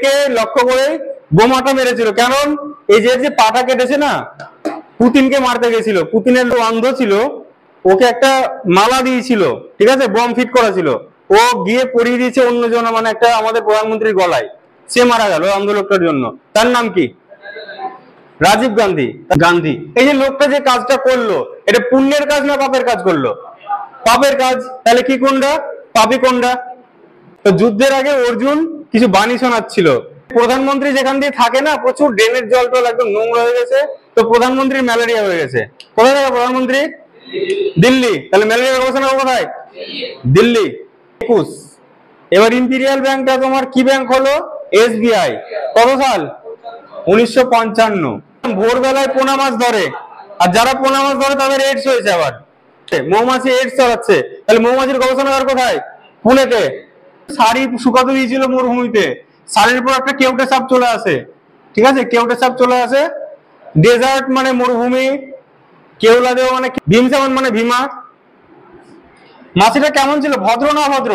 ছেলেকে লক্ষ্য করে বোমাটা মেরেছিল। কারণ এই যে পাটা কেটেছে না, পুতিনকে মারতে গেছিল, পুতিনের অন্ধ ছিল, ওকে একটা মালা দিয়েছিল, ঠিক আছে, বম ফিট করা ছিল, ও গিয়ে পরিয়ে দিয়েছে অন্যজন, মানে একটা আমাদের প্রধানমন্ত্রীর গলায়, সে মারা গেল অন্ধ লোকটার জন্য। তার নাম কি? রাজীব গান্ধী। গান্ধী এই যে লোকটা যে কাজটা করলো, এটা পুণ্যের কাজ না পাপের কাজ করলো? পাপের কাজ। তাহলে কি কোনটা? পাপি কোনটা? তো যুদ্ধের আগে অর্জুন কিছু বাণী শোনাচ্ছিল। প্রধানমন্ত্রী যেখান দিয়ে থাকে না, প্রচুর ড্রেনের জল টল একদম নোংরা হয়ে গেছে, তো প্রধানমন্ত্রীর ম্যালেরিয়া হয়ে গেছে। কোথায় থাকে প্রধানমন্ত্রী? দিল্লি। তাহলে ম্যালেরিয়া গবেষণা কোথায়? দিল্লি। 21। এবার ইম্পিরিয়াল ব্যাংকটা তোমার কি ব্যাংক হলো? এসবিআই। কত সাল? 1955। ভোরবেলায় পোনা মাছ ধরে, আর যারা পোনা মাছ ধরে তাদের এইডস হয়েছে। আবার মৌমাছি এইডস ছড়াচ্ছে। তাহলে মৌমাছির গবেষণাগার কোথায়? পুনেতে। শাড়ি শুকাতে দিয়েছিল মরুভূমিতে, শাড়ির উপর একটা কেউটে সাপ চলে আসে, ঠিক আছে, কেউটে সাপ চলে আসে। ডেজার্ট মানে মরুভূমি, কেওলা দেওয়া মানে ভীমসামন মানে ভীমা। মাছিটা কেমন ছিল? ভদ্র না অভদ্র?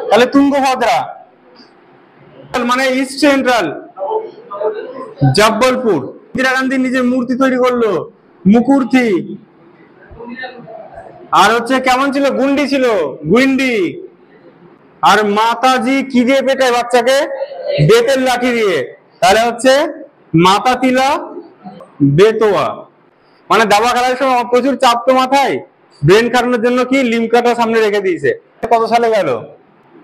তাহলে তুঙ্গভদ্রা। মানে ইস্ট সেন্ট্রাল জব্বলপুর। ইন্দিরা গান্ধী নিজের মূর্তি তৈরি করলো, মুকুর্তি। আর হচ্ছে কেমন ছিল? গুন্ডি ছিল, গুইন্ডি। আর মাতাজি কি দিয়ে পেটায় বাচ্চাকে? বেতের লাঠি দিয়ে। তাহলে হচ্ছে মাতা তিলা বেতোয়া। মানে দাবা খেলার সময় প্রচুর চাপ তো মাথায়, ব্রেন খাটানোর জন্য কি লিমকাটা সামনে রেখে দিয়েছে। কত সালে গেল?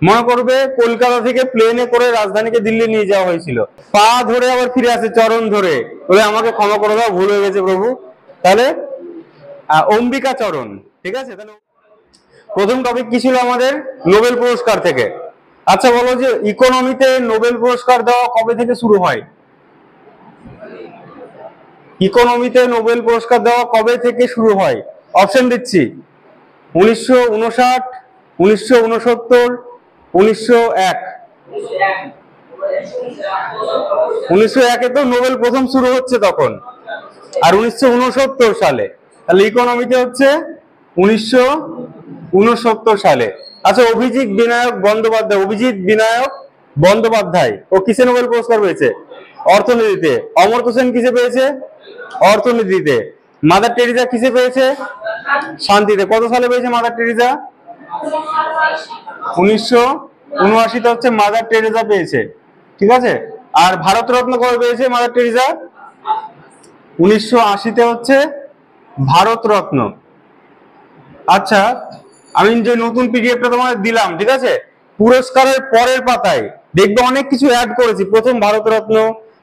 মনে করবে কলকাতা থেকে প্লেনে করে রাজধানীকে দিল্লি নিয়ে যাওয়া হয়েছিল, পা ধরে আবার ফিরে আসে চরণ ধরে, বলে আমাকে ক্ষমা করে দাও, ভুল হয়ে গেছে প্রভু। তাহলে অম্বিকা চরণ, ঠিক আছে। তাহলে প্রথম টপিক কি ছিল আমাদের? নোবেল পুরস্কার থেকে। আচ্ছা বলো যে ইকোনমিতে নোবেল পুরস্কার দেওয়া কবে থেকে শুরু হয়? ইকোনমিতে নোবেল পুরস্কার দেওয়া কবে থেকে শুরু হয়? অপশন দিচ্ছি: 1959, 1969, 1901। 1901-এ তো নোবেল প্রথম শুরু হচ্ছে তখন, আর 1969 সালে। তাহলে ইকোনমিতে হচ্ছে 1969 সালে। আচ্ছা, অভিজিৎ বিনায়ক বন্দ্যোপাধ্যায় ও কিসে নোবেল পুরস্কার পেয়েছে? অর্থনীতিতে। অমর্ত্য সেন কিসে পেয়েছে? অর্থনীতিতে। মাদার টেরিজা কিসে পেয়েছে? শান্তিতে। কত সালে পেয়েছে মাদার টেরিজা? 1979-তে হচ্ছে মাদার টেরিজা পেয়েছে, ঠিক আছে। আর ভারতরত্ন কবে পেয়েছে মাদার টেরিজা? 1980-তে হচ্ছে ভারতরত্ন। আচ্ছা, আমি যে নতুন পিডিএফটা তোমাদের দিলাম, ঠিক আছে, পুরস্কারের পরের পাতায় দেখবে অনেক কিছু অ্যাড করেছি। প্রথম ভারতরত্ন,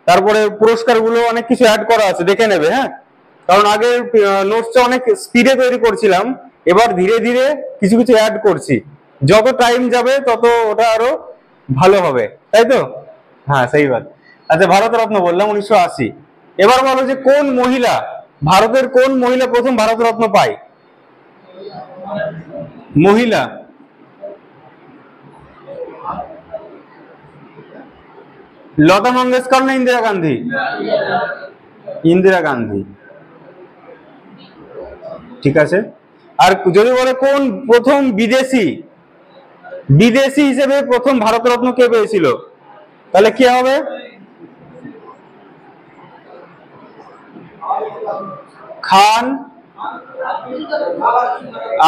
তারপরে পুরস্কারগুলো অনেক কিছু অ্যাড করা আছে, দেখে নেবে, হ্যাঁ। কারণ আগের নোটসটা অনেক স্পিডে তৈরি করছিলাম, এবার ধীরে ধীরে কিছু কিছু অ্যাড করছি। যত টাইম যাবে তত ওটা আরো ভালো হবে, তাই তো? হ্যাঁ, সেই বাত। আচ্ছা, ভারতরত্ন বললাম 1980। এবার বলো যে কোন মহিলা, ভারতের কোন মহিলা প্রথম ভারতরত্ন পায়? মহিলা। লতা মঙ্গেশকর না ইন্দিরা গান্ধী? ইন্দিরা গান্ধী, ঠিক আছে। আর যদি বলে কোন প্রথম বিদেশি হিসেবে প্রথম ভারতরত্ন কে পেয়েছিল, তাহলে কি হবে? খান,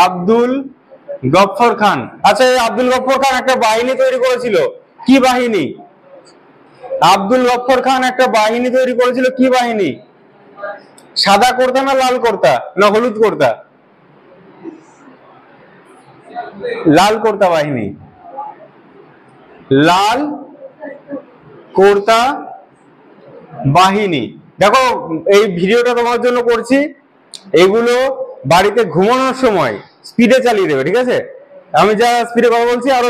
আব্দুল গফফর খান। আচ্ছা, এই আব্দুল গফফর খান একটা বাহিনী তৈরি করেছিল, কি বাহিনী? আব্দুল গফফর খান একটা বাহিনী তৈরি করেছিল, কি বাহিনী? সাদা কুর্তা না লাল কুর্তা না হলুদ কুর্তা? লাল কুর্তা বাহিনী। লাল কুর্তা বাহিনী। দেখো, এই ভিডিওটা তোমার জন্য করছি, এগুলো বাড়িতে ঘুমানোর সময় স্পিডে চালিয়ে দেবে, ঠিক আছে। আমি যা স্পিডে কথা বলছি আরো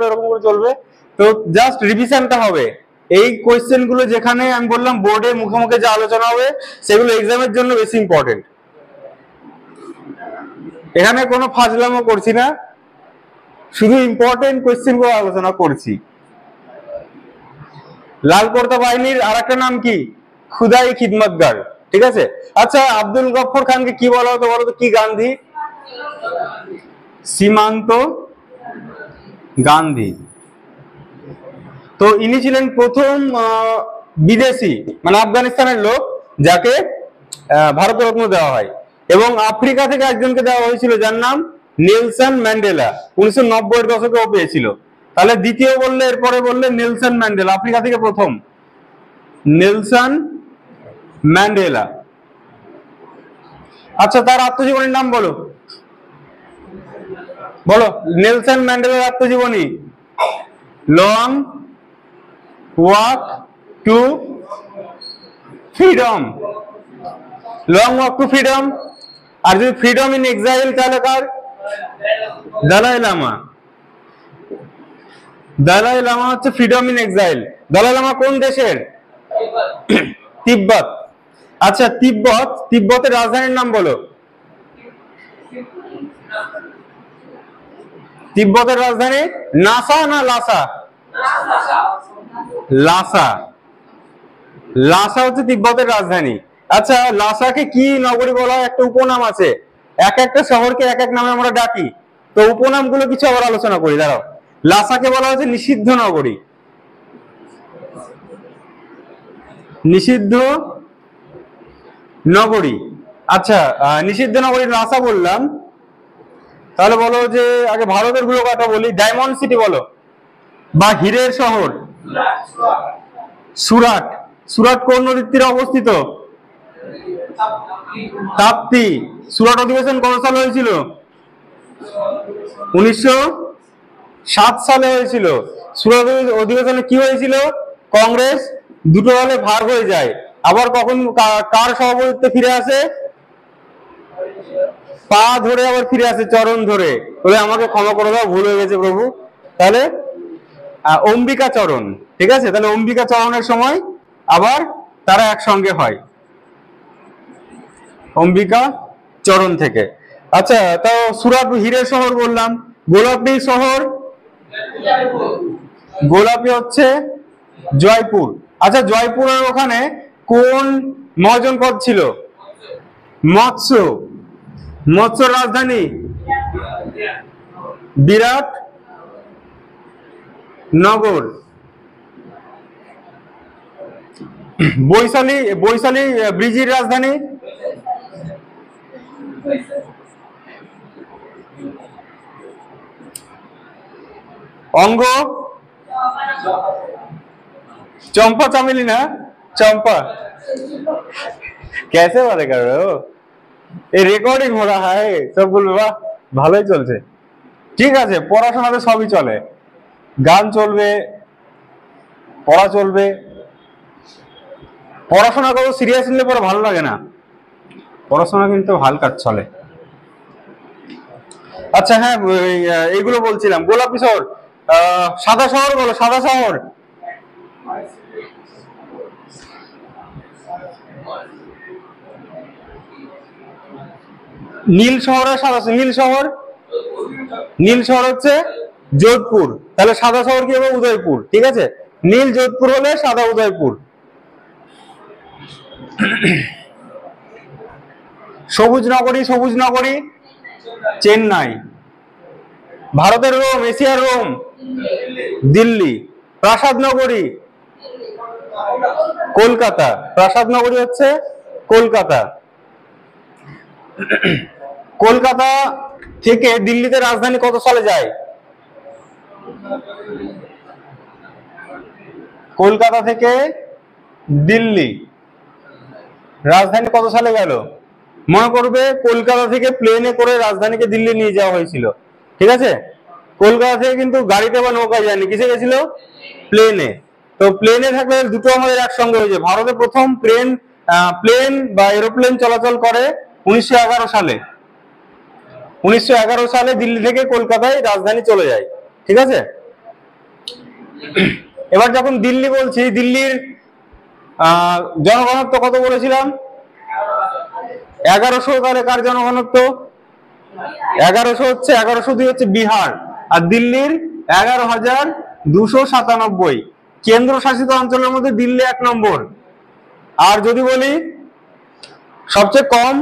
এরকম করে চলবে, তো জাস্ট রিভিশনটা হবে। এই কোয়েশ্চেন গুলো যেখানে আমি বললাম বোর্ডে মুখে মুখে যে আলোচনা হবে, সেগুলো এক্সামের জন্য বেশি ইম্পর্টেন্ট। এখানে কোনো ফাজলামো করছি না, শুধু ইম্পর্টেন্ট কোয়েশ্চেন গুলো আলোচনা করছি। লাল কুর্তা বাহিনীর আর একটা নাম কি? খুদাই খিদমতগার, ঠিক আছে। আচ্ছা, আব্দুল গফফর খানকে কি বলা হতো বলো তো? কি গান্ধী? সীমান্ত গান্ধী। তো ইনি ছিলেন প্রথম বিদেশি মানে আফগানিস্তানের লোক যাকে ভারতরত্ন দেওয়া হয়। এবং আফ্রিকা থেকে একজনকে দেওয়া হয়েছিল যার নাম নেলসন ম্যান্ডেলা, 1990-এর দশকে ও পেয়েছিল। তাহলে দ্বিতীয় বললে, এরপরে বললে নেলসন ম্যান্ডেলা, আফ্রিকা থেকে প্রথম নেলসন ম্যান্ডেলা। আচ্ছা, তার আত্মজীবনীর নাম বলো, বলো নেলসন ম্যান্ডেলার আত্মজীবনী। Long walk to freedom, long walk to freedom. আর যদি ফ্রিডম ইন এক্সাইল তাহলে কার? দালাই লামা। দালাই লামা হচ্ছে freedom in exile. Dalai Lama কোন দেশের? তিব্বত। আচ্ছা, তিব্বতের রাজধানীর নাম বলো। তিব্বতের রাজধানী নাসা না লাসা? লাসা। লাসা হচ্ছে তিব্বতের রাজধানী। আচ্ছা, লাসাকে কি নগরী বলা হয়? একটা উপনাম আছে, এক একটা শহরকে এক এক নামে আমরা ডাকি। তো উপনামগুলো কিছু আবার আলোচনা করি, দাঁড়াও। লাসাকে বলা হচ্ছে নিষিদ্ধ নগরী, নিষিদ্ধ নগরী। আচ্ছা, নিষিদ্ধ নগরী লাসা বললাম। তাহলে বলো যে আগে ভারতের গুলো কথা বলি। ডায়মন্ড সিটি বলো, বা হীরের শহর। সুরাট। সুরাট কোন নদীর তীরে অবস্থিত? তাপ্তি। সুরাট অধিবেশন কত সালে হয়েছিল? 1907 সালে হয়েছিল। সুরাট অধিবেশনে কি হয়েছিল? কংগ্রেস দুটো দলে ভাগ হয়ে যায়। আবার কখন কার সভাপতিত্বে ফিরে আসে? পা ধরে আবার ফিরে আসে, চরণ ধরে। বলে আমাকে ক্ষমা করে দাও, ভুল হয়ে গেছে প্রভু। তাহলে অম্বিকা চরণ, ঠিক আছে। তাহলে অম্বিকা চরণের সময় আবার তারা একসঙ্গে হয়, অম্বিকা চরণ থেকে। আচ্ছা, তো সুরাট হীরের শহর বললাম। গোলাপি শহর? গোলাপি হচ্ছে জয়পুর। আচ্ছা, জয়পুরের ওখানে কোন মহাজন পদ ছিল? মৎস্য। মৎস্য রাজধানী? বিরাট নগর। বৈশালী ব্রিজের রাজধানী? অঙ্গ? चंपा चामेली ना? चंपा। कैसे बातें कर रहे हो? ये রেকর্ডিং हो रहा है, सब বলবে বাহ ভালোই চলছে। ঠিক আছে, পড়াশোনাতে সবই চলে, গান চলবে, পড়া চলবে। পড়াশোনা করো সিরিয়াস নিলে পরে ভালো লাগে না, পড়াশোনা কিন্তু হালকা চলে। আচ্ছা হ্যাঁ, এইগুলো বলছিলাম। গোলাপি শহর। সাদা শহর বলো, সাদা শহর। নীল শহর আর সাদা, নীল শহর? নীল শহর হচ্ছে যোধপুর। তাহলে সাদা শহর কি হবে? উদয়পুর, ঠিক আছে। নীল যোধপুর হলে সাদা উদয়পুর। সবুজ নগরী? সবুজ নগরী চেন্নাই। ভারতের রোম, এশিয়ার রোম দিল্লি। প্রাসাদ নগরী? কলকাতা। প্রাসাদ নগরী হচ্ছে কলকাতা। কলকাতা থেকে দিল্লিতে রাজধানী কত সালে যায়? কলকাতা থেকে দিল্লি রাজধানী কত সালে গেল? মনে করবে কলকাতা থেকে প্লেনে করে রাজধানীকে দিল্লি নিয়ে যাওয়া হয়েছিল, ঠিক আছে। কলকাতা থেকে কিন্তু গাড়িতে বা নৌকায় যায়নি, কিসে গেছিল? প্লেনে। তো প্লেনে থাকলে দুটো আমাদের একসঙ্গে হয়েছে। ভারতে প্রথম প্লেন বা এরোপ্লেন চলাচল করে 1911 সালে। 1911 সালে দিল্লি থেকে কলকাতায় রাজধানী চলে যায়, ঠিক আছে। এবার যখন দিল্লি বলছি, দিল্লির জনঘনত্ব কত বলেছিলাম? 1100। তাহলে কার জনঘনত্ব? 1100 হচ্ছে 1102 হচ্ছে বিহার, আর দিল্লির 11,297। কেন্দ্রশাসিত অঞ্চলের মধ্যে দিল্লি 1 নম্বর। আর যদি বলি সবচেয়ে কম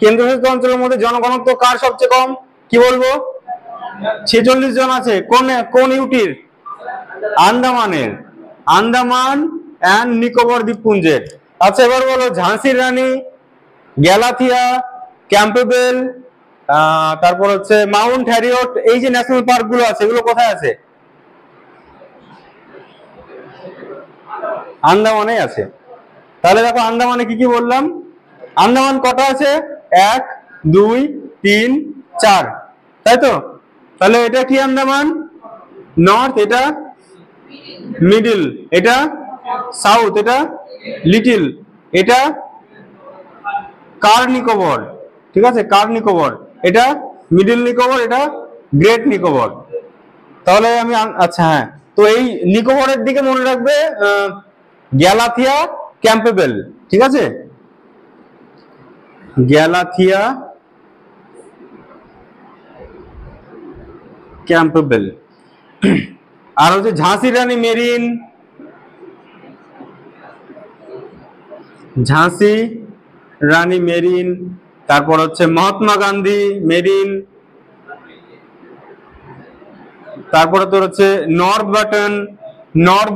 কেন্দ্রশাসিত অঞ্চলের মধ্যে জনঘনত্ব কার সবচেয়ে কম, কি বলবো? 46 জন আছে। কোন ইউটির? আন্দামানের। আন্দামান অ্যান্ড নিকোবর দ্বীপপুঞ্জের। আচ্ছা এবার বলো ঝাঁসির রানী, গ্যালাথিয়া, ক্যাম্পবেল, তারপর হচ্ছে মাউন্ট হ্যারিয়ট, এই যে ন্যাশনাল পার্ক গুলো আছে এগুলো কোথায় আছে? আন্দামানে আছে। তাহলে দেখো আন্দামানে কি কি বললাম, আন্দামান কটা আছে? 1 2 3 4, তাই তো? তাহলে এটা কি আন্দামান? নর্থ, এটা মিডল, এটা সাউথ, এটা লিটল, এটা কার নিকোবর, ঠিক আছে, কার নিকোবর, এটা মিডল নিকোবর, এটা গ্রেট নিকোবর। তাহলে আমি আচ্ছা হ্যাঁ, তো এই নিকোবরের দিকে মনে রাখবে গ্যালাথিয়া, ক্যাম্পবেল, ঠিক আছে, গ্যালাথিয়া, ক্যাম্পবেল। আর হচ্ছে ঝাঁসির রানী মেরিন, ঝাঁসি রানী মেরিন, তারপর হচ্ছে মহাত্মা গান্ধী মেরিন, তারপরে তোর হচ্ছে নর্থ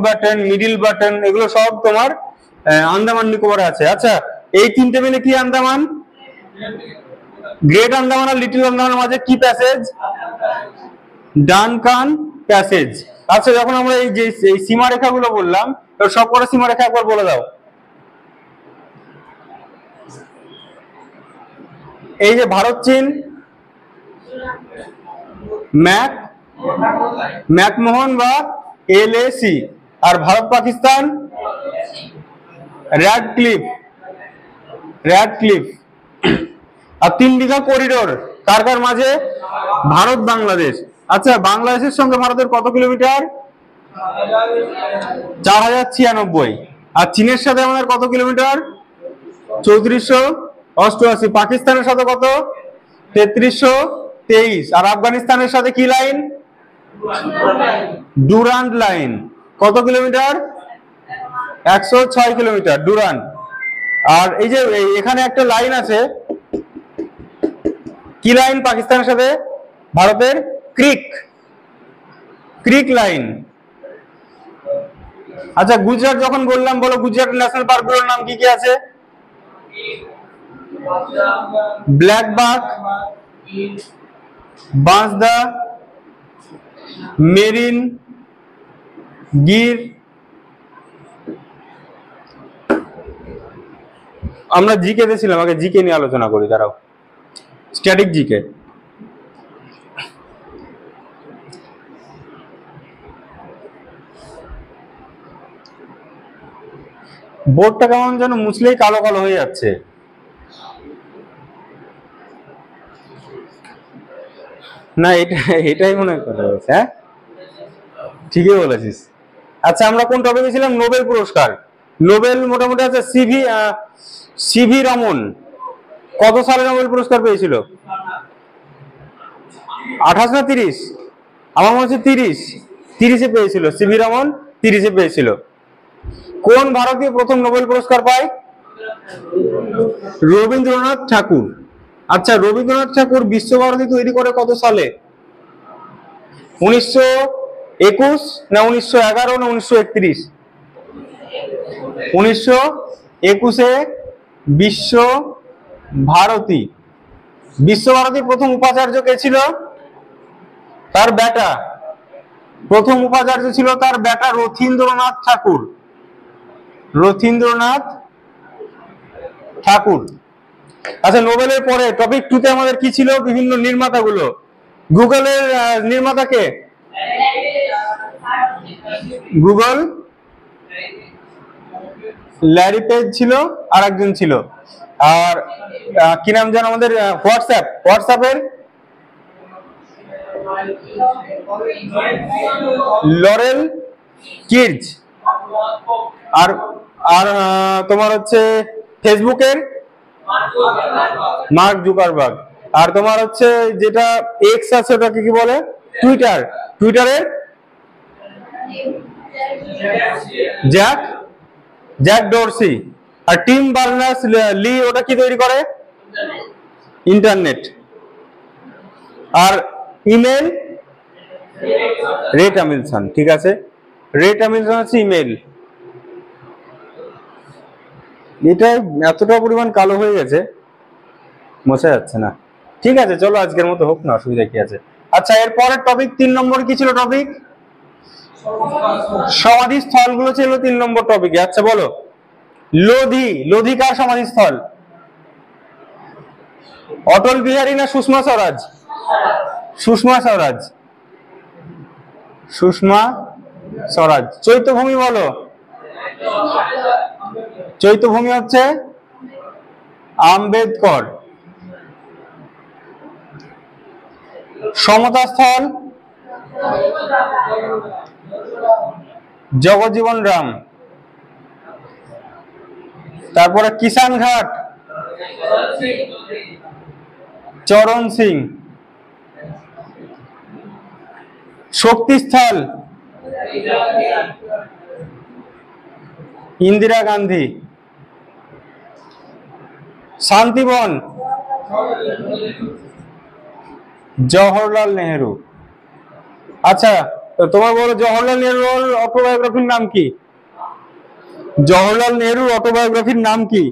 বাটন, মিডিল বাটন, এগুলো সব তোমার আন্দামান নিকোবরে আছে। আচ্ছা এই তিনটে মিলে কি আন্দামান? গ্রেট আন্দামান আর লিটল আন্দামানের মাঝে কি প্যাসেজ? Duncan passage. আচ্ছা যখন আমরা এই যে সীমারেখা গুলো বললাম, সব কটা সীমারেখা একবার বলে দাও। এই যে ভারত চীন, ম্যাকমোহন বা LAC, আর ভারত পাকিস্তান র্যাডক্লিফ। আর 3 বিঘা করিডোর কার কার মাঝে? ভারত বাংলাদেশ। আচ্ছা বাংলাদেশের সঙ্গে ভারতের কত কিলোমিটার? 4096। আর চীনের সাথে আমাদের কত কিলোমিটার? 3488। পাকিস্তানের সাথে কত? 3323। আর আফগানিস্তানের সাথে কি লাইন? Durand line. কত কিলোমিটার? 106 kilometre Durand. আর এই যে এখানে একটা লাইন আছে, কি লাইন পাকিস্তানের সাথে ভারতের? ক্রিক লাইন। আচ্ছা গুজরাট যখন বললাম, বলো গুজরাট ন্যাশনাল পার্ক গুলোর নাম কি কি আছে? Blackbuck, Bansda, marine, Gir. আমরা জিকে তে ছিলাম, আগে জিকে নিয়ে আলোচনা করি, দাঁড়াও, স্ট্যাটিক জিকে। বোর্ডটা কেমন যেন মুছলেই কালো কালো হয়ে যাচ্ছে। না এটাই মনে করা হয়েছে। হ্যাঁ ঠিকই বলেছিস। আচ্ছা আমরা কোন টপিকে ছিলাম? নোবেল পুরস্কার। নোবেল মোটামুটি আছে সিভি রমন কত সালে নোবেল পুরস্কার পেয়েছিল? 28 না 30? আমার মনে হচ্ছে 30-এ পেয়েছিল। সিভি রমন 30-এ পেয়েছিল। কোন ভারতীয় প্রথম নোবেল পুরস্কার পায়? রবীন্দ্রনাথ ঠাকুর। আচ্ছা রবীন্দ্রনাথ ঠাকুর বিশ্বভারতী তৈরি করে কত সালে? 1921 না 1911 না 1931? 1921-এ বিশ্বভারতীর প্রথম উপাচার্য কে ছিল? তার বেটা। প্রথম উপাচার্য ছিল তার বেটা রথীন্দ্রনাথ ঠাকুর। আচ্ছা নোবেলের পরে টপিক 2 তে আমাদের কি ছিল? বিভিন্ন নির্মাতা গুলো। গুগলের নির্মাতা কে? গুগল ল্যারি পেজ ছিল, আর একজন ছিল। আর কি নাম যেন আমাদের? হোয়াটসঅ্যাপের লরেল কির্চ। আর আর তোমার হচ্ছে ফেসবুকের মার্ক জুকারবার্গ। আর তোমার হচ্ছে যেটা এক্স আছে ওটাকে কি বলে? টুইটারের জ্যাক ডোরসি। আর টিম বার্নার্স লি ওটা কি তৈরি করে? ইন্টারনেট। আর ইমেল রে টমিলসন। ঠিক আছে, রেট অ্যামিনেশন হচ্ছে ইমেল। এটা এতটা পরিমাণ কালো হয়ে গেছে, বোঝা যাচ্ছে না। ঠিক আছে, চলো আজকের মতো হোক না, অসুবিধা কি আছে। আচ্ছা, এর পরের টপিক 3 নম্বর কি ছিল টপিক? সমাধিস্থল গুলো ছিল 3 নম্বর টপিকে। আচ্ছা বলো, লোধি, লোধি কার সমাধিস্থল? অটল বিহারী না সুষমা স্বরাজ? সুষমা স্বরাজ, সুষমা স্বরাজ। চৈত্যভূমি বলো, চৈত্যভূমি হচ্ছে আম্বেদকর। সমতা স্থল জগজীবন রাম। তারপরে কিষান ঘাট চরণ সিং। শক্তিস্থল ইন্দিরা গান্ধী। শান্তিবন জওহরলাল নেহেরু। আচ্ছা, তো তোমার বলো জওহরলাল নেহেরুর অটোবায়োগ্রাফির নাম কি? জওহরলাল নেহেরুর অটোবায়োগ্রাফির নাম কি?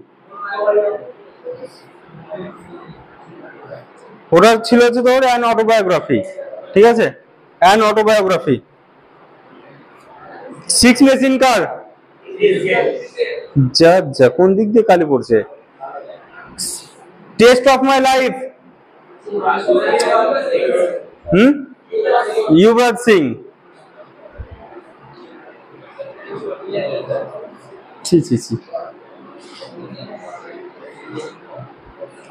ওটা ছিল হচ্ছে তোর অ্যান অটোবায়োগ্রাফি। ঠিক আছে, অ্যান অটোবায়োগ্রাফি। সিক্স মেশিন কার? যা যা, কোন দিক দিয়ে কালি পড়ছে? Test of my life Yuvraj Singh. ছি ছি ছি।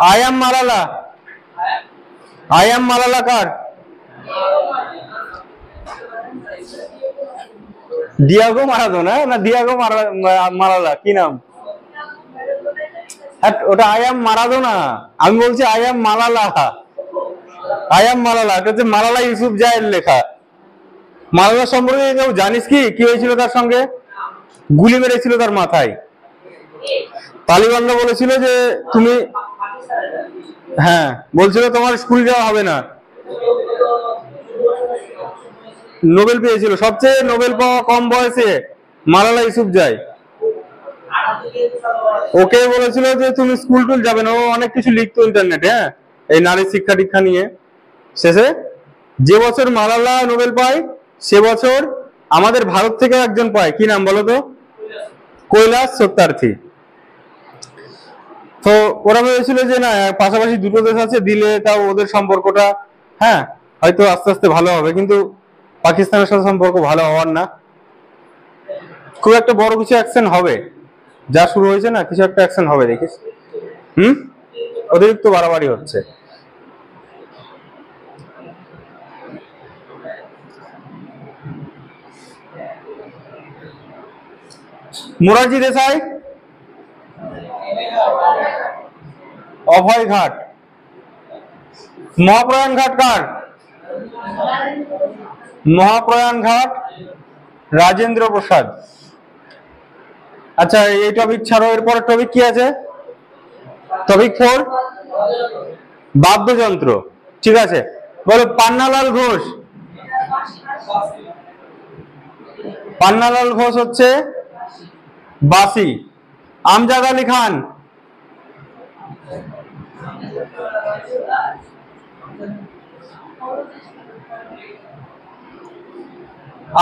आई एम मालाला, आई एम मालाला কার? ডিয়াগো মারাদোনা না ডিয়াগো মালালা, কি নাম? ওটা আই এম মারাদোনা, আমি বলছি I am Malala. I am Malala, এটা হচ্ছে মালালা ইউসুফজাইয়ের লেখা। মালালা সম্পর্কে কেউ জানিস কি? কি হয়েছিল তার সঙ্গে? গুলি মেরেছিল তার মাথায়। তালিবানরা বলেছিল যে তুমি, হ্যাঁ বলছিল তোমার স্কুল যাওয়া হবে না। নোবেল পেয়েছিল, সবচেয়ে নোবেল পাওয়া কম বয়সে মালালা ইউসুফজাই। ওকে বলেছিল যে তুমি স্কুল টুল যাবে না। ও অনেক কিছু লিখতো ইন্টারনেটে, হ্যাঁ, এই নারী শিক্ষা দীক্ষা নিয়ে। শেষে যে বছর মালালা নোবেল পায় সে বছর আমাদের ভারত থেকে একজন পায়, কি নাম বলো তো? কৈলাস সত্যার্থী। তো ওরা ভেবেছিল যে না, পাশাপাশি দুটো দেশ আছে, দিলে তাও ওদের সম্পর্কটা, হ্যাঁ, হয়তো আস্তে আস্তে ভালো হবে। কিন্তু পাকিস্তানের সাথে সম্পর্ক ভালো হওয়ার না। খুব একটা বড় কিছু অ্যাকশন হবে, যা শুরু হয়েছে না, কিছু একটা অ্যাকশন হবে দেখিস। অতিরিক্ত বাড়াবাড়ি হচ্ছে। মোরারজি দেশাই, অভয় ঘাট। মহাপ্রয়াণ ঘাট কার? মহাপ্রয়াণ ঘাট রাজেন্দ্র প্রসাদ। আচ্ছা, এই টপিক ছাড়ো, এরপর টপিক কি আছে? টপিক 4 বাদ্যযন্ত্র। ঠিক আছে, বলো পান্নালাল ঘোষ। পান্নালাল ঘোষ হচ্ছে বাঁশি। আমজাদ আলী খান,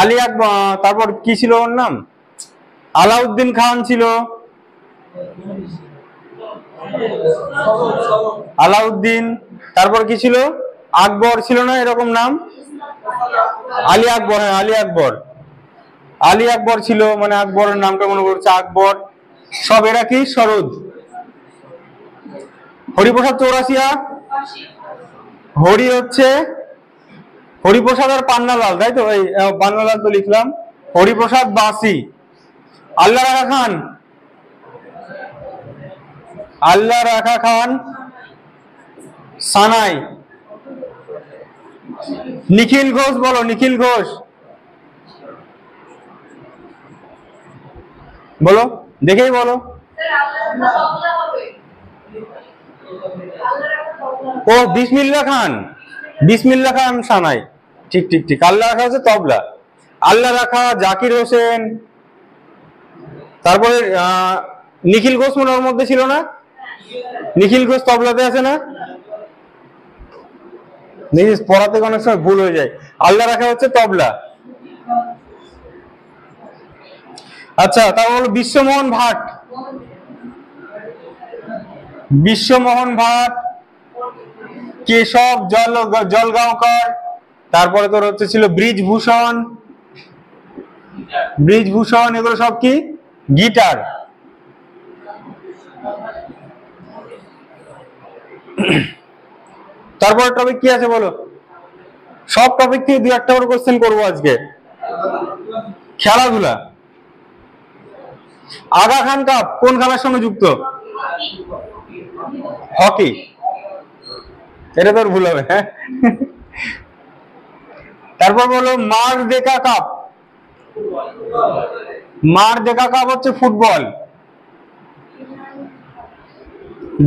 আলী আকবর। তারপর কি ছিল ওর নাম? আলাউদ্দিন খান ছিল, আলাউদ্দিন। তারপর কি ছিল? আকবর ছিল না এরকম নাম? আলী আকবর, হ্যাঁ আলী আকবর। আলী আকবর ছিল, মানে আকবরের নামটা মনে করছে আকবর। সব এরা কি সরোদ। হরিপ্রসাদ চৌরাসিয়া, হরি হচ্ছে হরিপ্রসাদ আর পান্নালাল, তাই তো? এই পান্নালাল তো লিখলাম। হরিপ্রসাদ বাঁশি। আল্লাহ রাখা খান, আল্লাহ রাখা খান সানাই। নিখিল ঘোষ বলো, নিখিল ঘোষ বলো, দেখেই বলো। ও বিসমিল্লাহ খান, বিসমিল্লাহ খান সানাই। ঠিক ঠিক ঠিক, আল্লাহ রাখা হচ্ছে তবলা। আল্লাহ রাখা, জাকির হোসেন, তারপরে নিখিল ঘোষ মনে ওর মধ্যে ছিল না? নিখিল ঘোষ তবলাতে আছে না? দেখিস পড়াতে অনেক সময় ভুল হয়ে যায়। আল্লাহ রাখা হচ্ছে তবলা। আচ্ছা, তারপর হলো বিশ্বমোহন ভাট। বিশ্বমোহন ভাট, কেশব জলগাঁওকর, তারপরে তোর হচ্ছে ছিল ব্রিজভূষণ। ব্রিজভূষণ এগুলো সব কি গিটার। তারপরে টপিক কি আছে বলো? সব টপিক থেকে 2-1টা করে কোশ্চেন করবো আজকে। খেলাধুলা। আগা খান কাপ কোন খেলার সঙ্গে যুক্ত? হকি। এটা তোর ভুল হবে, হ্যাঁ। তারপর বলো মার দেখা কাপ। মার দেখা কাপ হচ্ছে football.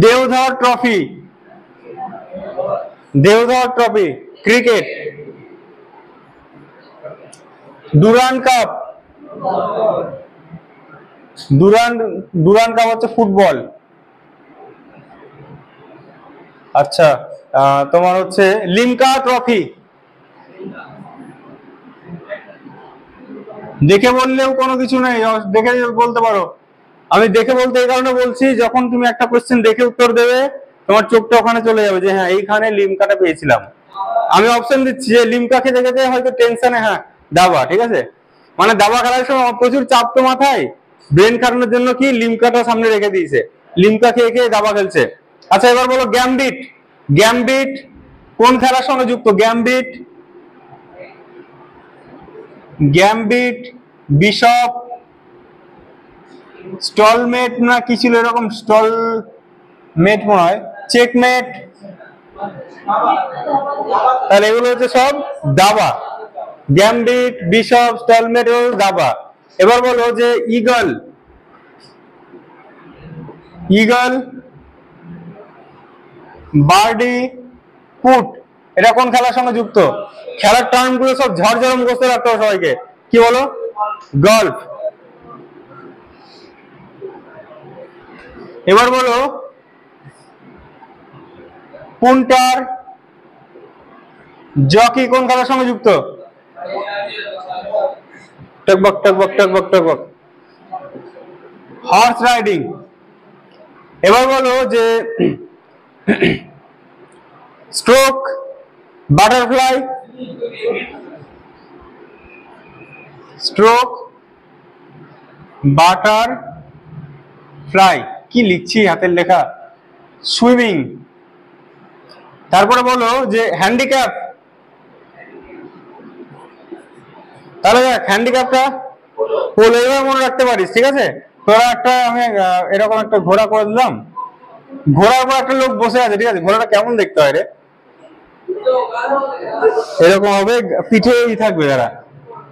Deodhar trophy. Deodhar trophy cricket. Durand cup. Durand cup হচ্ছে ফুটবল। আচ্ছা, তোমার হচ্ছে লিমকা ট্রফি। দেখে বললেও কোনো কিছু নেই, দেখে বলতে পারো। আমি দেখে বলতে এই কারণে বলছি, যখন তুমি একটা কোশ্চেন দেখে উত্তর দেবে তোমার চোখটা ওখানে চলে যাবে যে হ্যাঁ এইখানে লিমকাটা পেয়েছিলাম। আমি অপশন দিচ্ছি যে লিমকা খেতে খেতে হয়তো টেনশনে হ্যাঁ দাবা, ঠিক আছে, মানে দাবা খেলার সময় প্রচুর চাপ তো মাথায়, ব্রেন খাটানোর জন্য কি লিমকাটা সামনে রেখে দিয়েছে, লিমকা খেয়ে খেয়ে দাবা খেলছে। আচ্ছা এবার বলো গ্যাম্বিট। গ্যাম্বিট কোন খেলার সঙ্গে যুক্ত? গ্যাম্বিট। গ্যাম্বিট, বিশপ, স্টলমেট না কি ছিল এরকম, স্টলমেট মনে হয়, চেকমেট। তাহলে এগুলো হচ্ছে সব দাবা। গ্যাম্বিট, বিশপ, স্টলমেট ও দাবা। এবার বলো যে ইগল। ইগল, বার্ডি, পুট, এটা কোন খেলার সঙ্গে যুক্ত? খেলার টার্ম গুলো সব ঝরঝরে মুখস্থ রাখতে হবে সবাইকে। কি বলো? গল্ফ। এবার বলো পুন্টার, জকি কোন খেলার সঙ্গে যুক্ত? টকবক টকবক টকবক টকবক, হর্স রাইডিং। এবার বলো যে stroke, butterfly. Stroke, butter fly, কি লিখছি হাতের লেখা, সুইমিং। তারপরে বলো যে হ্যান্ডিক্যাপ। তাহলে দেখ হ্যান্ডিক্যাপটা পোলো, এবার মনে রাখতে পারিস, ঠিক আছে। তোরা একটা আমি এরকম একটা ঘোড়া করে দিলাম, ঘোড়ার উপর একটা লোক বসে আছে, ঠিক আছে, ঘোড়াটা কেমন দেখতে হয় রে? এরকম হবে, পিঠেই থাকবে যারা,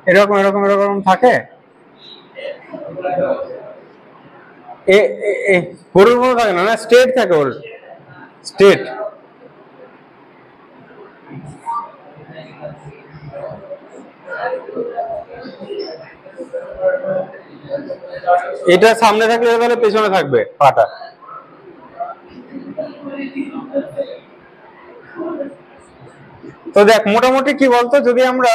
এরকম এরকম এরকম থাকে। গরুর মতো থাকে না, না স্ট্রেট থাকে, ওর স্ট্রেট। এটা সামনে থাকলে তাহলে পেছনে থাকবে পাটা। তো দেখ মোটামুটি কি বলতো, যদি আমরা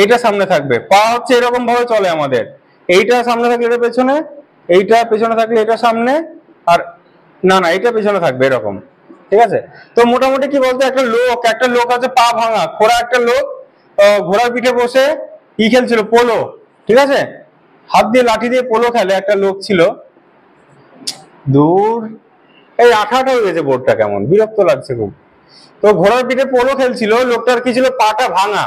এইটা সামনে থাকবে, পা হচ্ছে এরকম ভাবে চলে আমাদের, এইটা সামনে থাকলে এটা পেছনে, এইটা পেছনে থাকলে এটা সামনে, আর না না এটা পেছনে থাকবে এরকম, ঠিক আছে। তো মোটামুটি কি বলতো, একটা লোক আছে পা ভাঙা, খোড়া একটা লোক ঘোড়ার পিঠে বসে খেলছিল পোলো, ঠিক আছে, হাত দিয়ে লাঠি দিয়ে পোলো খেলে একটা লোক ছিল। দূর, এই আঠা আঠা হয়ে গেছে বোর্ডটা, কেমন বিরক্ত লাগছে খুব। তো ঘোড়ার পিঠে পোলো খেলছিল, লোকটার কি ছিল, পাটা ভাঙা,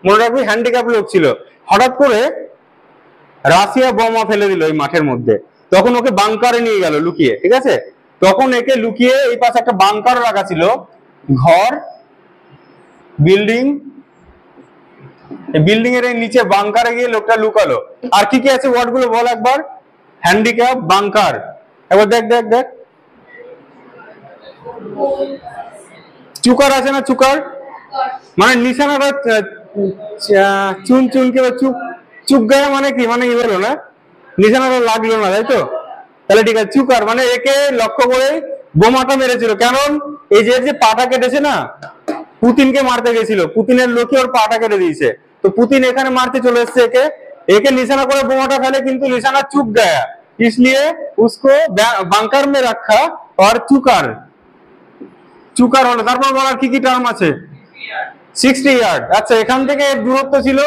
মনে রাখবি হ্যান্ডিক্যাপ লোক ছিল। হঠাৎ করে রাশিয়া বোমা ফেলে দিল এই মাঠের মধ্যে, তখন ওকে বাংকারে নিয়ে গেল লুকিয়ে, ঠিক আছে। তখন একে লুকিয়ে এই পাশে একটা বাংকার রাখা ছিল, ঘর, বিল্ডিং, বিল্ডিং এর নিচে বাংকারে গিয়ে লোকটা লুকালো। আর কি কি আছে ওয়ার্ড গুলো বল একবার? হ্যান্ডিক্যাপ, বাংকার, একবার দেখ দেখ দেখ। চুকার আছে না, চুকার মানে নিশানাটা চুন চুনকে বা চুপ চুপ গায়ে মানে কি, মানে কি বলো না, নিশানাটা লাগলো না, তাই তো? তাহলে ঠিক আছে, চুকার মানে একে লক্ষ্য করে বোমাটা মেরেছিল। কারণ এই যে পাটা কেটেছে না, পুতিনকে মারতে গেছিল, পুতিনের লোকই ওর পাটা কেটে দিয়েছে। তো পুতিন এখানে মারতে চলে এসছে একে, একে নিশানা করে বোমাটা ফেলে, কিন্তু নিশানা চুক গায়া, इसलिए उसको বাংকার মে রাখা আর চুকার, চুকার হলো। তারপর বলার কি কি টার্ম আছে? 60 ইয়ার্ড। আচ্ছা, এখান থেকে এর দূরত্ব ছিল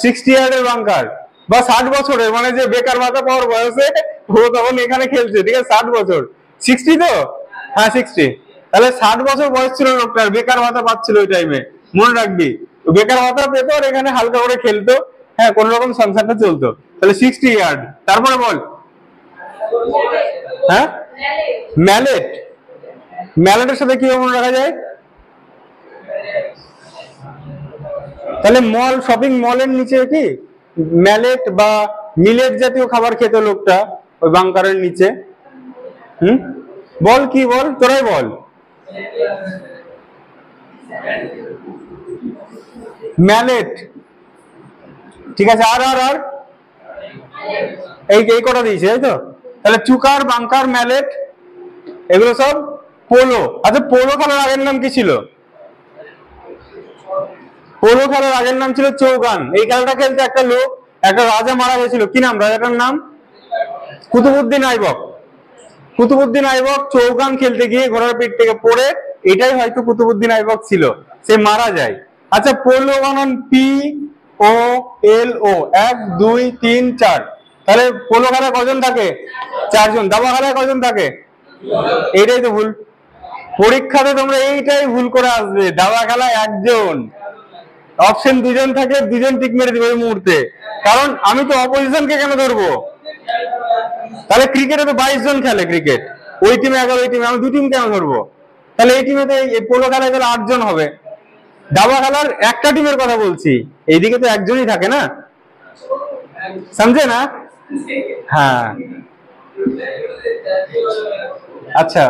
60 ইয়ার্ডের বাংকার, বা 60 বছরের, মানে যে বেকার ভাতা পাওয়ার বয়সে ও তখন এখানে খেলছে, ঠিক আছে? 60 বছর, 60 তো, হ্যাঁ 60। তাহলে 60 বছর বয়স ছিল লোকটার, বেকার ভাতা পাচ্ছিল ওই টাইমে, মনে রাখবি। বেকার ভাতা পেত আর এখানে হালকা করে খেলতো, হ্যাঁ, কোন রকম সংসারটা চলতো। তাহলে 60 ইয়ার্ড। তারপরে বল, হ্যাঁ, ম্যালেট। ম্যালেটের সাথে কি মনে রাখা যায়? তাহলে মল, শপিং মলের নিচে কি ম্যালেট বা মিলেট জাতীয় খাবার খেত লোকটা ওই বাংকারের নিচে। বল কি, বল তোরাই বল। ম্যালেট, ঠিক আছে। আর আর আর এই কটা দিয়েছে, তাই তো? তাহলে চুকার, বাংকার, ম্যালেট, এগুলো সব পোলো। আচ্ছা, পোলো খেলার আগের নাম কি ছিল? পোলো খেলার আগের নাম ছিল চৌগান। এই খেলাটা খেলতে একটা লোক, একটা রাজা মারা গেছিল, কি নাম রাজাটার নাম? কুতুবউদ্দিন আইবক। কুতুবউদ্দিন আইবক চৌগান খেলতে গিয়ে ঘোড়ার পিঠ থেকে পড়ে, এটাই হয়তো কুতুবউদ্দিন আইবক ছিল, সে মারা যায়। আচ্ছা, পোলো বানান পি ও এল ও, 1 2 3 4। তাহলে পোলো খেলায় কজন থাকে? 4 জন। দাবা খেলায় কজন থাকে? এইটাই তো ভুল। পরীক্ষাতে তোমরা এইটাই ভুল করে আসবে, দাবা খেলায় 1 জন। অপশন 2 জন থাকে, 2 জন টিক মেরে দিবে এই মুহূর্তে। কারণ আমি তো অপোজিশনকে কেন ধরবো? তাহলে ক্রিকেটে তো 22 জন খেলে, ক্রিকেট ওই টিমে 11, ওই টিমে, আমি 2 টিম কেন ধরবো? তাহলে এই টিমে তো, এই পোলো খেলায় তাহলে 8 জন হবে। দাবা খেলার একটা টিমের কথা বলছি, এইদিকে তো একজনই থাকে না, সমঝে না? হ্যাঁ। আচ্ছা,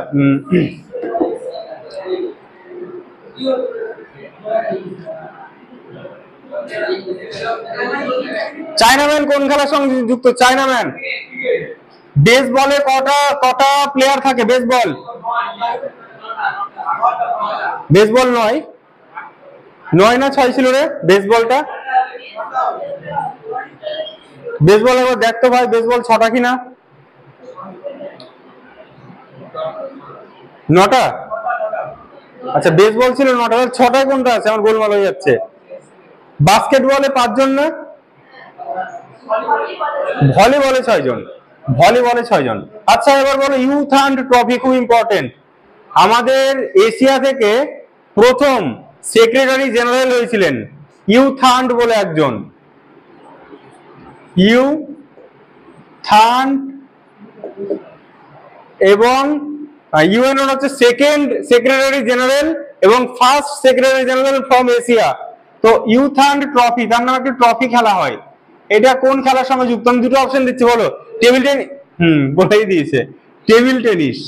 চায়নাম্যান কোন খেলার সঙ্গে যুক্ত? চায়নাম্যান বেসবলে কটা কটা প্লেয়ার থাকে? বেসবল, বেসবল 9 না 6 ছিল রে বেসবলটা? বেসবল একবার দেখতো ভাই, বেসবল 6টা কিনা? 9টা। আচ্ছা, বেসবল ছিল 9টা, 6টায় কোনটা আছে? আমার গোলমাল হয়ে যাচ্ছে। বাস্কেটবলে 5 জন না? ভলিবলে 6 জন, ভলিবলে 6 জন। আচ্ছা, এবার বলো ইউথ অ্যান্ড ট্রফি, খুব ইম্পর্টেন্ট। আমাদের এশিয়া থেকে প্রথম সেক্রেটারি জেনারেল হয়েছিলেন ইউথান্ড বলে একজন। ইউথান্ড, এবং ইউএনও হচ্ছে সেকেন্ড সেক্রেটারি জেনারেল এবং first secretary general from Asia. তো ইউথান্ড ট্রফি, তার নামে একটা ট্রফি খেলা হয়। এটা কোন খেলার সঙ্গে যুক্ত? আমি 2টো অপশন দিচ্ছি, বলো। টেবিল টেনিস, বলেই দিয়েছে, টেবিল টেনিস।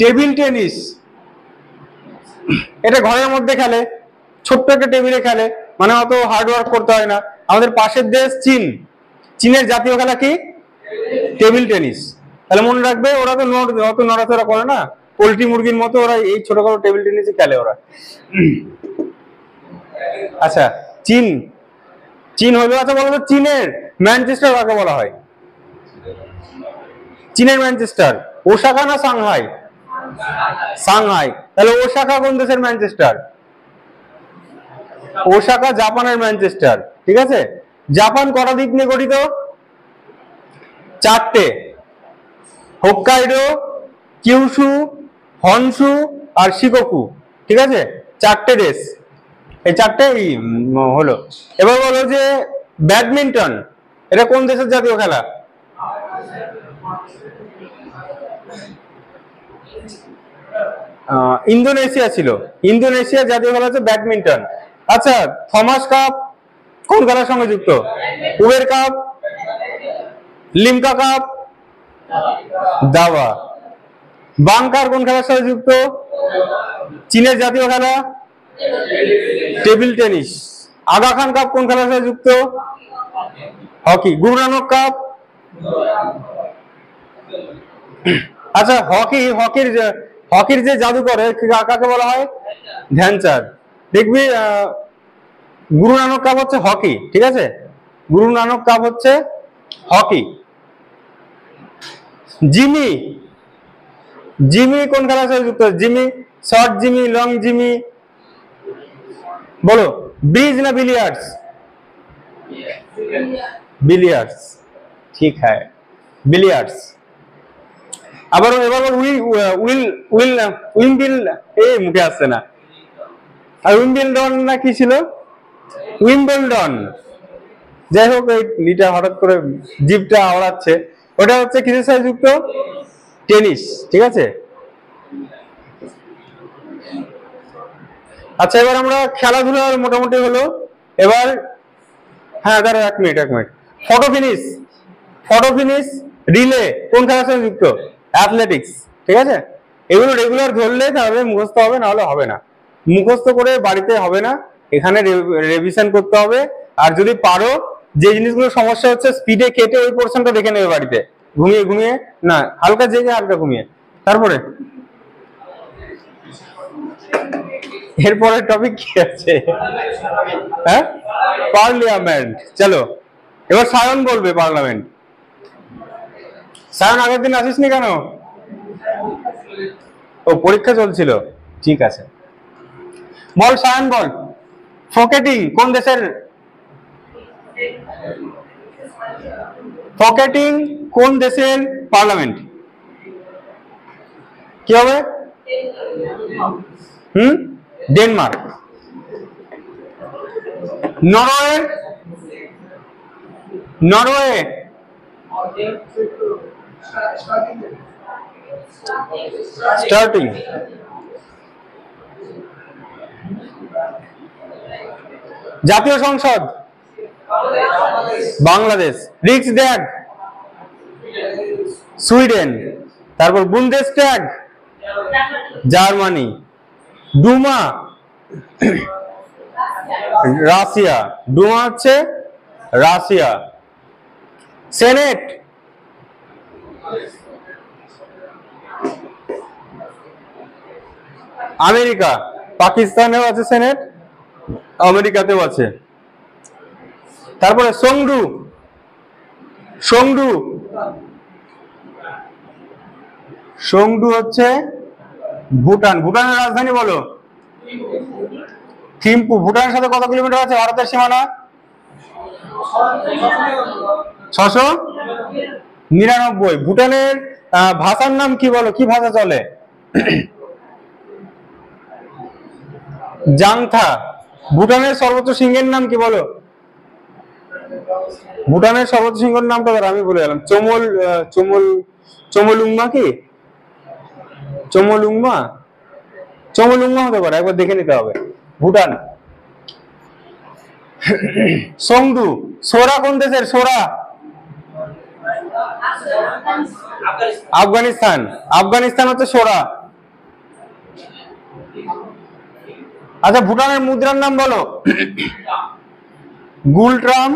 টেবিল টেনিস এটা ঘরের মধ্যে খেলে, ছোট্ট একটা টেবিলে খেলে, মানে অত হার্ড ওয়ার্ক করতে হয় না। আমাদের পাশের দেশ চীন, চীনের জাতীয় খেলা কি? Table tennis. তাহলে মনে রাখবে, ওরা তো অত নড়াচড়া করে না, পোল্ট্রি মুরগির মতো, ওরা এই ছোটখাটো টেবিল টেনিসই খেলে ওরা। আচ্ছা, চীন, চীন হলো। আচ্ছা বলো তো, চীনের ম্যানচেস্টার কাকে বলা হয়? চীনের ম্যানচেস্টার ওসাকা না সাংহাই? সাংহাই। তাহলে ওসাকা কোন দেশের ম্যানচেস্টার? ওসাকা জাপানের ম্যানচেস্টার, ঠিক আছে। জাপান কটা দ্বীপ নিয়ে গঠিত? 4টে, হোক্কাইডো, কিউশু, হনশু আর শিকোকু, ঠিক আছে। 4টে দেশ, এই 4টে হলো। এবার বলো যে ব্যাডমিন্টন, এটা কোন দেশের জাতীয় খেলা? ইন্দোনেশিয়া ছিল, ইন্দোনেশিয়া জাতীয় খেলা হচ্ছে ব্যাডমিন্টন। আচ্ছা, থমাস কাপ কোন খেলার সঙ্গে যুক্ত? উবের কাপ, লিমকা কাপ, দাবা। বাংকার কোন খেলার সাথে যুক্ত? চীনের জাতীয় খেলা table tennis. Aga Khan cup কোন খেলার সাথে যুক্ত? হকি। গুরু নানক কাপ? আচ্ছা, হকির যে জাদুকর কাকে বলা হয়? ধ্যানচাঁদ। দেখবি গুরু নানক কাপ হচ্ছে হকি, ঠিক আছে? গুরু নানক কাপ হচ্ছে হকি। জিমি কোন খেলার সাথে যুক্ত? Jimmy, short Jimmy, long Jimmy, বলো। ব্রিজ না বিলিয়ার্ডস? বিলিয়ার্ডস, ঠিক হ্যাঁ, বিলিয়ার্ডস। আবার এবার উইম্বিল, এই মুখে আসছে না। আর উইম্বিলডন না কি ছিল? উইম্বলডন। যাই হোক, এই লিটা হঠাৎ করে জিভটা আওড়াচ্ছে। ওটা হচ্ছে কিসের সাথে যুক্ত? টেনিস, ঠিক আছে। আচ্ছা, এবার আমরা খেলাধুলার মোটামুটি হলো। এবার হ্যাঁ, দাঁড়াও এক মিনিট। ফটো ফিনিশ রিলে কোন খেলার সাথে যুক্ত? অ্যাথলেটিক্স, ঠিক আছে। এগুলো রেগুলার ধরলে তাহলে মুখস্থ হবে, না হলে হবে না। মুখস্থ করে বাড়িতে হবে না, এখানে রিভিশন করতে হবে। আর যদি পারো, যে জিনিসগুলো সমস্যা হচ্ছে স্পিডে কেটে ওই পোর্শনটা দেখে নেবে বাড়িতে, ঘুমিয়ে না, হালকা জেগে হালকা ঘুমিয়ে। তারপরে এরপরের টপিক কি আছে? হ্যাঁ, পার্লামেন্ট। চলো, এবার সায়ন বলবে পার্লামেন্ট। সায়ন আগের দিন আসিসনি কেন? ও, পরীক্ষা চলছিল, ঠিক আছে। বল সায়ন, বল। ফকেটিং কোন দেশের? ফকেটিং কোন দেশের পার্লামেন্ট? কি হবে? ডেনমার্ক। Norway starting. জাতীয় সংসদ বাংলাদেশ। রিক্সড্যাগ সুইডেন। তারপর বুন্দেসট্যাগ জার্মানি। ডুমা রাশিয়া। ডুমা হচ্ছে রাশিয়া। Senate America. পাকিস্তানেও আছে সেনেট, আমেরিকাতেও আছে। তারপরে সংডু হচ্ছে ভুটান। ভুটানের রাজধানী বলো। থিম্পু। ভুটানের সাথে কত কিলোমিটার আছে ভারতের সীমানা? 699। ভুটানের ভাষার নাম কি বলো? কি ভাষা চলে? জাংথা। ভুটানের সর্বোচ্চ সিংহের নাম কি বলো? ভুটানের সর্বোচ্চ সিংহের নামটা আমি বলে গেলাম। চমলুংমা কি? চমলুংমা হতে পারে, একবার দেখে নিতে হবে। ভুটান। সংডু। সোরা কোন দেশের? সোরা আফগানিস্তান হচ্ছে সোরা। আচ্ছা, ভুটানের মুদ্রার নাম বলো। গুলট্রাম।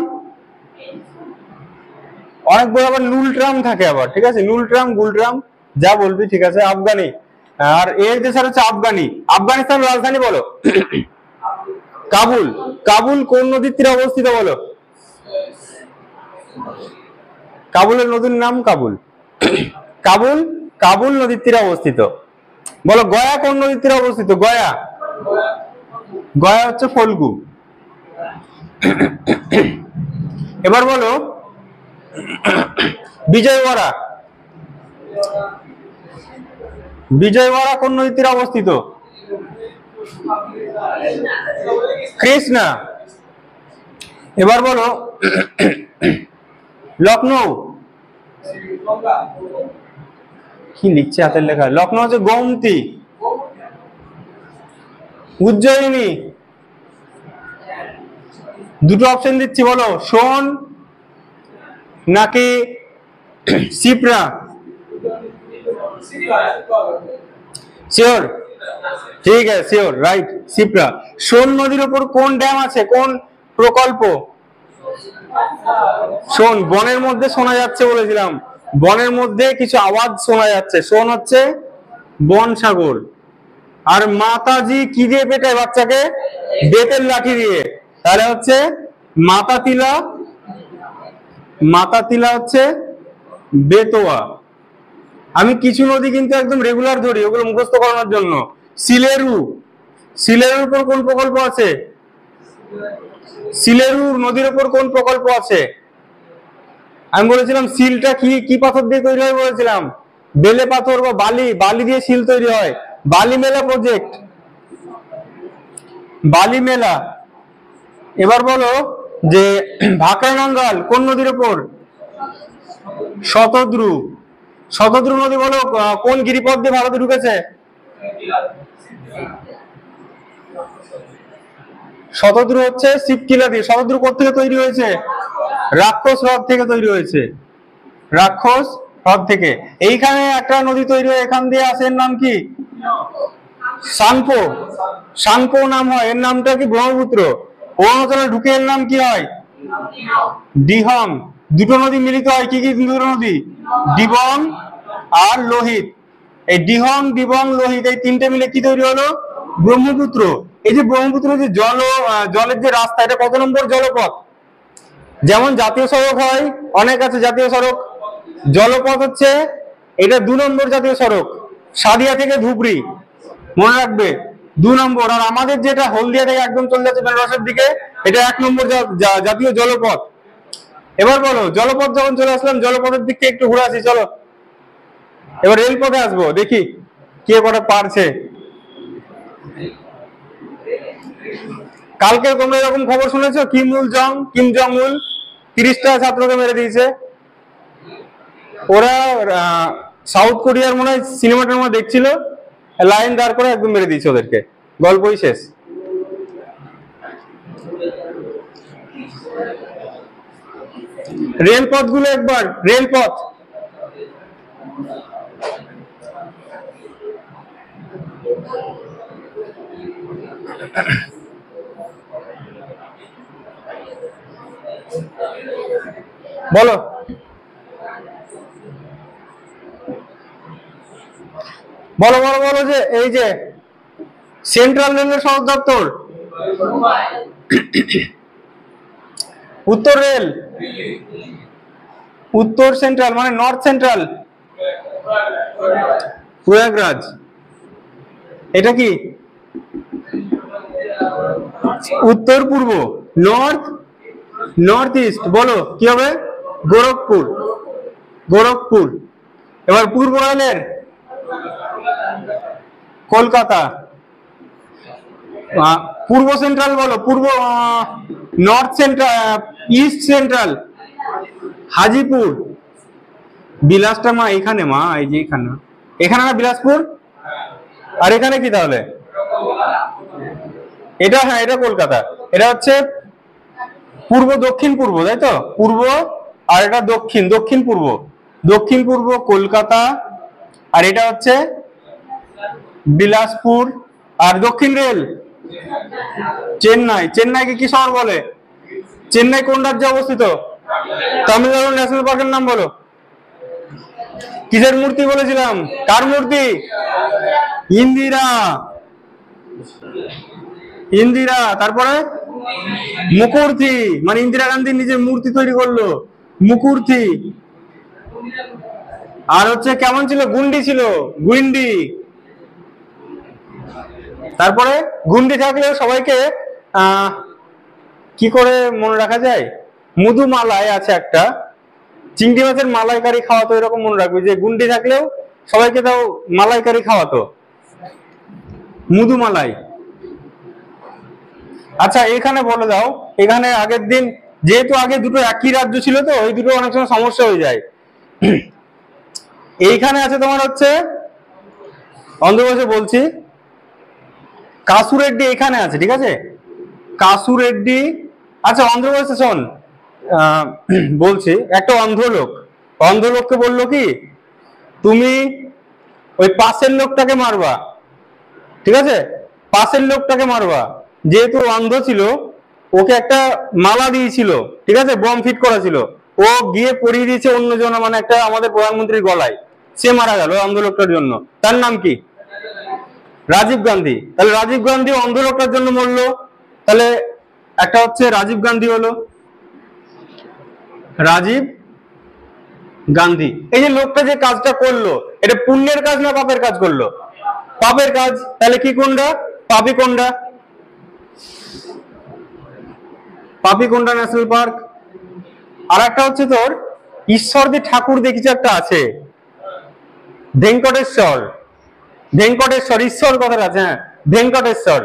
অনেক বড় আবার নুলট্রাম থাকে আবার, ঠিক আছে। নুলট্রাম, গুলট্রাম, যা বলবি, ঠিক আছে। আফগানি। আর এর দেশের হচ্ছে আফগানি। আফগানিস্তান রাজধানী বলো। কাবুল। কাবুল কোন নদীর তীরে অবস্থিত বলো? কাবুলের নদীর নাম কাবুল। কাবুল নদীর তীরে অবস্থিত। বলো গয়া কোন নদীর তীরে অবস্থিত? গয়া হচ্ছে ফল্গু। এবার বলো বিজয়ওয়াড়া কোন নদীর তীরে অবস্থিত? কৃষ্ণা। এবার বলো লখনৌ। কি লিখছে হাতের লেখা? লখনৌ হচ্ছে গোমতী। উজ্জয়িনী। দুটো অপশন দিচ্ছি, বলো সোন নাকি সিপ্রা? শিওর? ঠিক আছে, শিওর, রাইট, শিপ্রা। সোন নদীর উপর কোন ড্যাম আছে, কোন প্রকল্প? শোন, বনের মধ্যে শোনা যাচ্ছে বলেছিলাম, বনের মধ্যে কিছু আওয়াজ শোনা যাচ্ছে, শোন হচ্ছে বন সাগর। আর মাতাজি কি দিয়ে পেটায় বাচ্চাকে? বেতের লাঠি দিয়ে। তাহলে হচ্ছে মাতাতিলা, মাতাতিলা হচ্ছে বেতোয়া। আমি কিছু নদী কিন্তু একদম রেগুলার ধরি, ওগুলো মুখস্থ করানোর জন্য। সিলেরু, সিলেরুর উপর কোন প্রকল্প আছে? সিলেরু নদীর উপর কোন প্রকল্প আছে? আমি বলেছিলাম সিলটা কি কি পাথর দিয়ে তৈরি হয় বলেছিলাম? বেলে পাথর বা বালি, বালি দিয়ে সিল তৈরি হয়। বালি মেলা প্রজেক্ট, বালি মেলা। এবার বলো যে ভাকরানঙ্গাল কোন নদীর উপর? শতদ্রু। শতদ্রু নদী বলো কোন গিরিপথ দিয়ে ভারতে ঢুকেছে? শতদ্রু হচ্ছে শিবকিলা দিয়ে। শতদ্রু কোথা থেকে তৈরি হয়েছে? রাক্ষস হ্রদ থেকে তৈরি হয়েছে, রাক্ষস হ্রদ থেকে। এইখানে একটা নদী তৈরি হয়, এখান দিয়ে আসে, এর নাম কি? সানপো। সানপো নাম হয়, এর নামটা কি ব্রহ্মপুত্র। অরুণাচলে ঢুকে এর নাম কি হয়? দিহং। দুটো নদী মিলিত হয়, কি কি দুটো নদী? ডিবং আর লোহিত। এই ডিহং, ডিবং, লোহিত এই তিনটে মিলে কি তৈরি হলো? ব্রহ্মপুত্র। এই যে ব্রহ্মপুত্র যে জলের যে রাস্তা, এটা কত নম্বর জলপথ? যেমন জাতীয় সড়ক হয়, অনেক আছে জাতীয় সড়ক, জলপথ হচ্ছে এটা 2 নম্বর জাতীয় সড়ক, সাদিয়া থেকে ধুবড়ি, মনে রাখবে 2 নম্বর। আর আমাদের যেটা হলদিয়া থেকে একদম চলে যাচ্ছে বেনারসের দিকে, এটা 1 নম্বর জাতীয় জলপথ। এবার বলো, জলপথ যখন চলে আসলাম, জলপথের দিক থেকে একটু ঘুরে আসি, চলো। এবার রেলপথে আসবো, দেখি কে কটা পারছে। কালকে তোমরা এরকম খবর শুনেছো, কিম জং উল 30টা ছাত্রকে মেরে দিয়েছে। ওরা সাউথ কোরিয়ার মনে হয় সিনেমাটার মধ্যে দেখছিল, লাইন দাঁড় করে একদম মেরে দিয়েছে ওদেরকে, গল্পই শেষ। রেলপথ গুলো একবার, রেলপথ বলো, বলো বলো বলো, যে এই যে সেন্ট্রাল রেলের সদর দপ্তর, উত্তর রেল, উত্তর সেন্ট্রাল মানে নর্থ সেন্ট্রাল, প্রয়াগরাজ। এটা কি? উত্তর পূর্ব, নর্থ, নর্থ ইস্ট। বলো কি হবে? গোরখপুর, গোরখপুর। এবার পূর্ব রেলের কলকাতা। পূর্ব সেন্ট্রাল বলো, পূর্ব, north central, east central, Hajipur. বিলাসটা মা এখানে, মা এই যে এখানে, এখানে না বিলাসপুর। আর এখানে কি তাহলে? এটা, হ্যাঁ এটা কলকাতা। এটা হচ্ছে পূর্ব দক্ষিণ পূর্ব, তাই তো? পূর্ব, আর এটা দক্ষিণ, দক্ষিণ পূর্ব, দক্ষিণ পূর্ব কলকাতা। আর এটা হচ্ছে বিলাসপুর। আর দক্ষিণ রেল চেন্নাই। চেন্নাইকে কি শহর বলে? চেন্নাই কোন রাজ্যে অবস্থিত? তামিলনাড়ু ন্যাশনাল পার্কের নাম বলো। কিসের মূর্তি বলেছিলাম? কার মূর্তি? ইন্দিরা, ইন্দিরা। তারপরে মুকুর্থি, মানে ইন্দিরা গান্ধী নিজের মূর্তি তৈরি করলো, মুকুর্থি। আর হচ্ছে কেমন ছিল? গুন্ডি ছিল, গুইন্ডি। তারপরে গুন্ডি থাকলেও সবাইকে কি করে মনে রাখা যায়? মধুমালাই আছে একটা, চিংড়ি মাছের মালাইকারি খাওয়াতো, এরকম মনে রাখবে যে গুন্ডি থাকলেও সবাইকে তাও মালাইকারি খাওয়াতো, মধুমালাই। আচ্ছা এখানে বলে দাও, এখানে আগের দিন, যেহেতু আগে দুটো একই রাজ্য ছিল তো, ওই দুটো অনেক সময় সমস্যা হয়ে যায়। এইখানে আছে তোমার হচ্ছে অন্ধ্রপ্রদেশে বলছি, কাসুরেড্ডি এখানে আছে, ঠিক আছে? কাসুরেড্ডি। আচ্ছা অন্ধ্রপ্রদেশে শোন, বলছি, একটা অন্ধ্র লোক, অন্ধ্র লোককে বললো কি, তুমি ওই পাশের লোকটাকে মারবা, ঠিক আছে? পাশের লোকটাকে মারবা, যেহেতু অন্ধ ছিল ওকে একটা মালা দিয়েছিল, ঠিক আছে, বম ফিট করা ছিল, ও গিয়ে পরিয়ে দিয়েছে অন্যজন, মানে একটা আমাদের প্রধানমন্ত্রীর গলায়, সে মারা গেল অন্ধ লোকটার জন্য। তার নাম কি? রাজীব গান্ধী। তাহলে রাজীব গান্ধী অন্ধ লোকটার জন্য মরলো, তাহলে একটা হচ্ছে রাজীব গান্ধী হলো, রাজীব গান্ধী। এই যে লোকটা যে কাজটা করলো, এটা পুণ্যের কাজ না পাপের কাজ করলো? পাপের কাজ। তাহলে কি কোনটা? পাপি কোনটা? পাপি কোনটা ন্যাশনাল পার্ক। আর একটা হচ্ছে তোর ঈশ্বরদী ঠাকুর দেখিছে একটা আছে, ভেঙ্কটেশ্বর। ভেঙ্কটেশ্বর ঈশ্বর কথাটা আছে, হ্যাঁ ভেঙ্কটেশ্বর।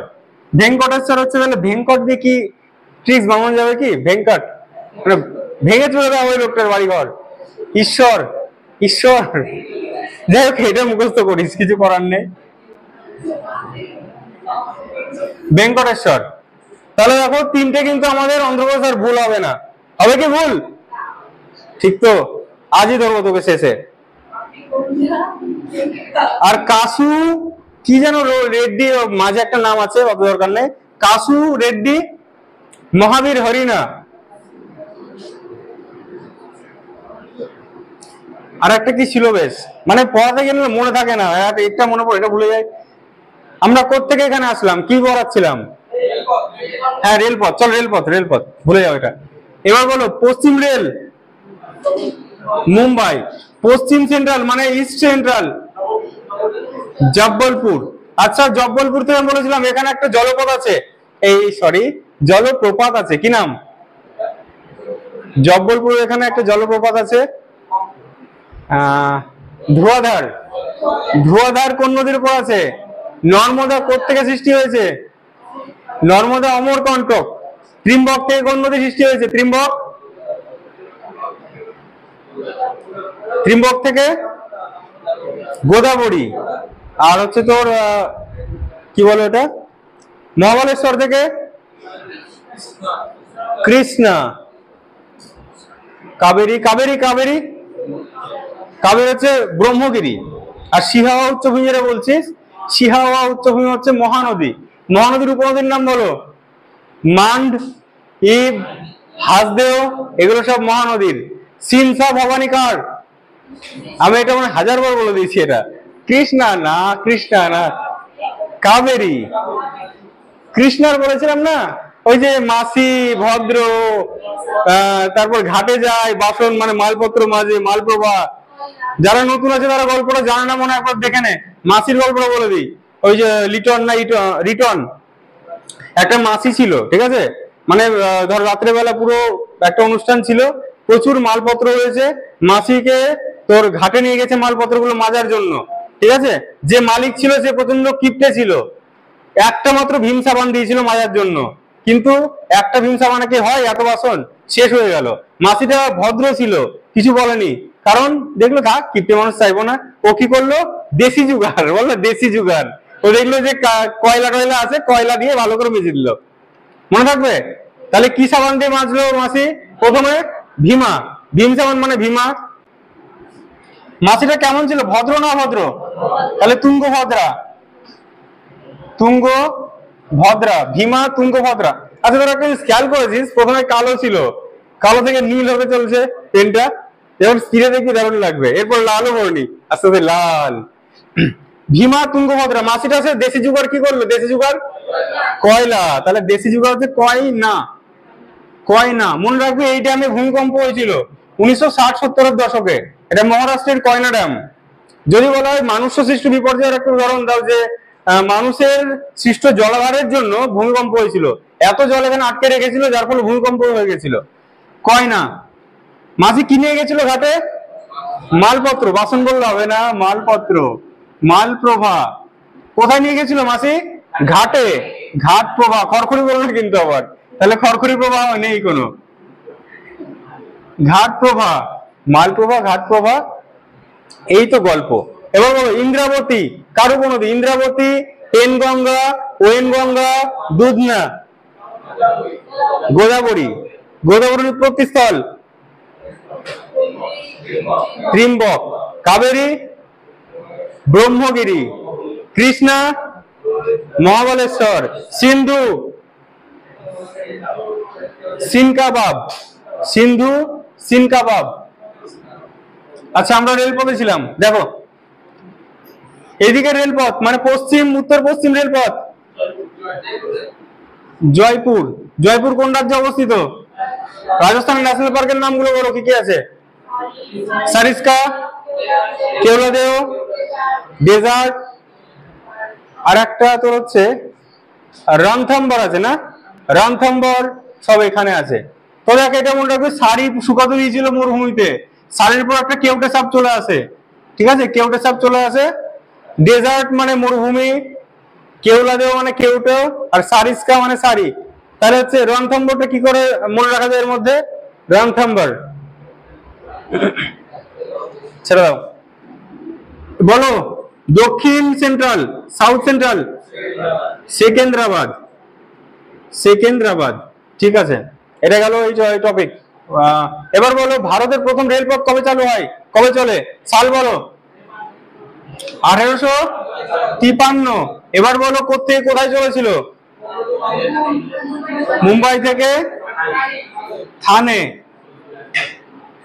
ভেঙ্কটেশ্বর হচ্ছে, তাহলে ভেঙ্কট দিয়ে কি ট্রিক্স বানানো যাবে কি? ভেঙ্কট মানে ভেঙে চলে দেওয়া ওই লোকটার বাড়িঘর। ঈশ্বর, ঈশ্বর, যাই হোক এটা মুখস্থ করিস, কিছু করার নেই। ভেঙ্কটেশ্বর। তাহলে দেখো তিনটে কিন্তু আমাদের অন্ধ্রপ্রদেশ আর ভুল হবে না। হবে কি ভুল? ঠিক তো? আজই ধরবো তোকে শেষে। আর কাসু কি যেন রেড্ডি, মাঝে একটা নাম আছে, অত দরকার নেই। কাসু রেড্ডি, মহাবীর হরিণা, আর একটা কি ছিল বেশ, মানে পড়াতে গেলে মনে থাকে না, এটা মনে পড়ে, এটা ভুলে যাই। আমরা কোত্থেকে এখানে আসলাম, কি পড়াচ্ছিলাম? হ্যাঁ রেলপথ, চল রেলপথ, রেলপথ ভুলে যাও এটা। এবার বলো পশ্চিম রেল মুম্বাই, পশ্চিম সেন্ট্রাল মানে ইস্ট সেন্ট্রাল জব্বলপুর। আচ্ছা জব্বলপুর থেকে আমি বলেছিলাম এখানে একটা জলপথ আছে, এই সরি জলপ্রপাত আছে, কি নাম? জব্বলপুর এখানে একটা জলপ্রপাত আছে, ধোঁয়াধার। ধোঁয়াধার কোন নদীর উপর আছে? নর্মদা কোত্থেকে সৃষ্টি হয়েছে? নর্মদা অমরকণ্টক। ত্রিম্বক থেকে কোন নদী সৃষ্টি হয়েছে? ত্রিম্বক। ত্রিম্বক থেকে গোদাবরী। আর হচ্ছে তোর কি বলে এটা, মহাবালেশ্বর থেকে কৃষ্ণা। কাবেরী, কাবেরী, কাবেরী, কাবেরী হচ্ছে ব্রহ্মগিরি। আর সিহাওয়া উচ্চভূমি যেটা বলছিস, সিহাওয়া উচ্চভূমি হচ্ছে মহানদী। মহানদীর উপনদীর নাম বলো। মান্ড, ইব, হাসদেও, এগুলো সব মহানদীর। সিনসা ভবানী কার? আমি এটা মানে 1000 বার বলে দিয়েছি, এটা কৃষ্ণা না, কৃষ্ণা না, কাবেরী। কৃষ্ণার বলেছিলাম না, ওই যে মাসি ভদ্র, তারপর ঘাটে যায় বাসন মানে মালপত্র মাঝে, মালপ্রভা। যারা নতুন আছে তারা গল্পটা জানে না মনে, একবার দেখে নে। মাসির গল্পটা বলে দিই, ওই যে লিটন না রিটন, একটা মাসি ছিল, ঠিক আছে, মানে ধর রাত্রেবেলা পুরো একটা অনুষ্ঠান ছিল, প্রচুর মালপত্র হয়েছে, মাসিকে তোর ঘাটে নিয়ে গেছে মালপত্রগুলো মাজার জন্য, ঠিক আছে। যে মালিক ছিল সে প্রচন্ড কিপটে ছিল, একটা মাত্র ভীম সাবান দিয়েছিল মাজার জন্য, কিন্তু একটা ভীম সাবানে কি হয়, এত বাসন শেষ হয়ে গেল। মাসিটা ভদ্র ছিল, কিছু বলেনি, কারণ দেখলো থাক কিপটে মানুষ চাইবো না। ও কি করলো, দেশি জুগার, বললো দেশি জুগার। ও দেখলো যে কয়লা টয়লা আছে, কয়লা দিয়ে ভালো করে মেজে দিল। মনে থাকবে? তাহলে কি সাবান দিয়ে মাজলো মাসি? প্রথমে ভীমা, ভীম সাবান মানে ভীমা। মাসিটা কেমন ছিল, ভদ্র না ভদ্র? তাহলে তুঙ্গভদ্রা, তুঙ্গ ভদ্রা, ভীমা তুঙ্গভদ্রা। আচ্ছা তোরা একটা খেয়াল করেছিস, প্রথমে কালো ছিল, কালো থেকে নীল হতে চলছে পেনটা, যখন স্থিরে দেখবি দারুণ লাগবে, এরপর লালও বর্ণি, আস্তে আস্তে লাল। ভীমা তুঙ্গভদ্রা। মাসিটা আছে দেশি জুগার, কি করলো দেশি জুগার? কয়লা। তাহলে দেশি জুগার হচ্ছে কয়না, কয়না। মনে রাখবে এই ড্যামে ভূমিকম্প হয়েছিল 1960-70-এর দশকে, এটা মহারাষ্ট্রের কয়না ড্যাম। যদি বলা হয় মানুষ সৃষ্ট বিপর্যয়ের একটা উদাহরণ দাও, যে মানুষের সৃষ্ট জলাধারের জন্য ভূমিকম্প হয়েছিল, এত জল এখানে আটকে রেখেছিল যার ফলে ভূমিকম্প হয়ে গেছিল। কয়না। মাসি কি নিয়ে গেছিল ঘাটে? মালপত্র, বাসন বললে হবে না, মালপত্র, মালপ্রভা। কোথায় নিয়ে গেছিল মাসি? ঘাটে, ঘাট প্রভা, খড়খড়ি বলবে না কিন্তু আবার, তাহলে খড়খড়ি প্রভা নেই কোনো, ঘাট প্রভা, মালপ্রভা, ঘাট প্রভা, এই তো গল্প। এবার বলো ইন্দ্রাবতী কার উপনদী? ইন্দ্রাবতী, পেনগঙ্গা, ওয়েনগঙ্গা, দুধনা, গোদাবরী। গোদাবরীর উৎপত্তি স্থল ত্রিম্বক। কাবেরী ব্রহ্মগিরি। কৃষ্ণা মহাবলেশ্বর। সিন্ধু সিনকাবাব। সিন্ধু সিনকাবাব। আচ্ছা আমরা রেলপথে ছিলাম, দেখো এদিকে রেলপথ মানে পশ্চিম উত্তর পশ্চিম রেলপথ। জয়পুর। জয়পুর কোন রাজ্যে অবস্থিত? রাজস্থান। ন্যাশনাল পার্কের নামগুলো বলো, কি কি আছে? সারিস্কা, কেওলাদেও, ডেজার্ট, আর একটা তোর হচ্ছে রণথম্বর আছে না, রণথম্বর, সব এখানে আছে। তো দেখ এটা মনে রাখবে, শাড়ি শুকাতে দিয়েছিল মরুভূমিতে, শাড়ির পর একটা কেউটে সাপ চলে আসে, ঠিক আছে, কেউটে সাপ চলে আসে। ডেজার্ট মানে মরুভূমি, কেওলাদেও মানে কেউটো, আর সারিস্কা মানে শাড়ি। তাহলে হচ্ছে রণথম্বরটা কি করে মনে রাখা যায় এর মধ্যে? রণথম্বর। ছেড়ে দাও, বলো। দক্ষিণ central, south central, Secunderabad. Secunderabad, ঠিক আছে, এটা গেল এই টপিক। এবার বলো ভারতের প্রথম রেলপথ কবে চালু হয়, কবে চলে, সাল বলো। 1853। এবার বলো কোত্থেকে কোথায় চলেছিল? মুম্বাই থেকে থানে।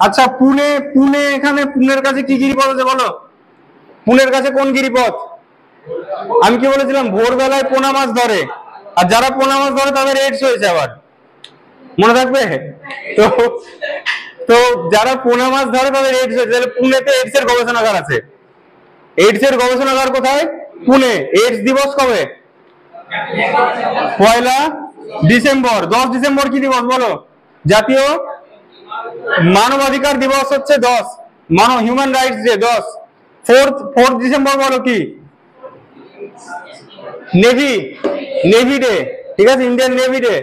আচ্ছা পুনে, পুনে এখানে পুনের কাছে কি গিরিপথ আছে বলো? পুনের কাছে কোন গিরিপথ? আমি কি বলেছিলাম? ভোরবেলায় পোনা মাছ ধরে, আর যারা পোনা মাছ ধরে তাদের এইডস হয়েছে আবার, মনে থাকবে তো। তো যারা পোনা মাছ ধরে তাদের এইডস হয়েছে, তাহলে পুনেতে এইডস এর গবেষণাগার আছে। এইডস এর গবেষণাগার কোথায়? পুনে। এইডস দিবস কবে? 1 ডিসেম্বর। 10 ডিসেম্বর কি দিবস বলো? জাতীয় মানবাধিকার দিবস হচ্ছে 10, হিউম্যান রাইটস ডে 10। 4 ডিসেম্বর বলো কি? নেভি, নেভি ডে, ঠিক আছে, ইন্ডিয়ান নেভি ডে।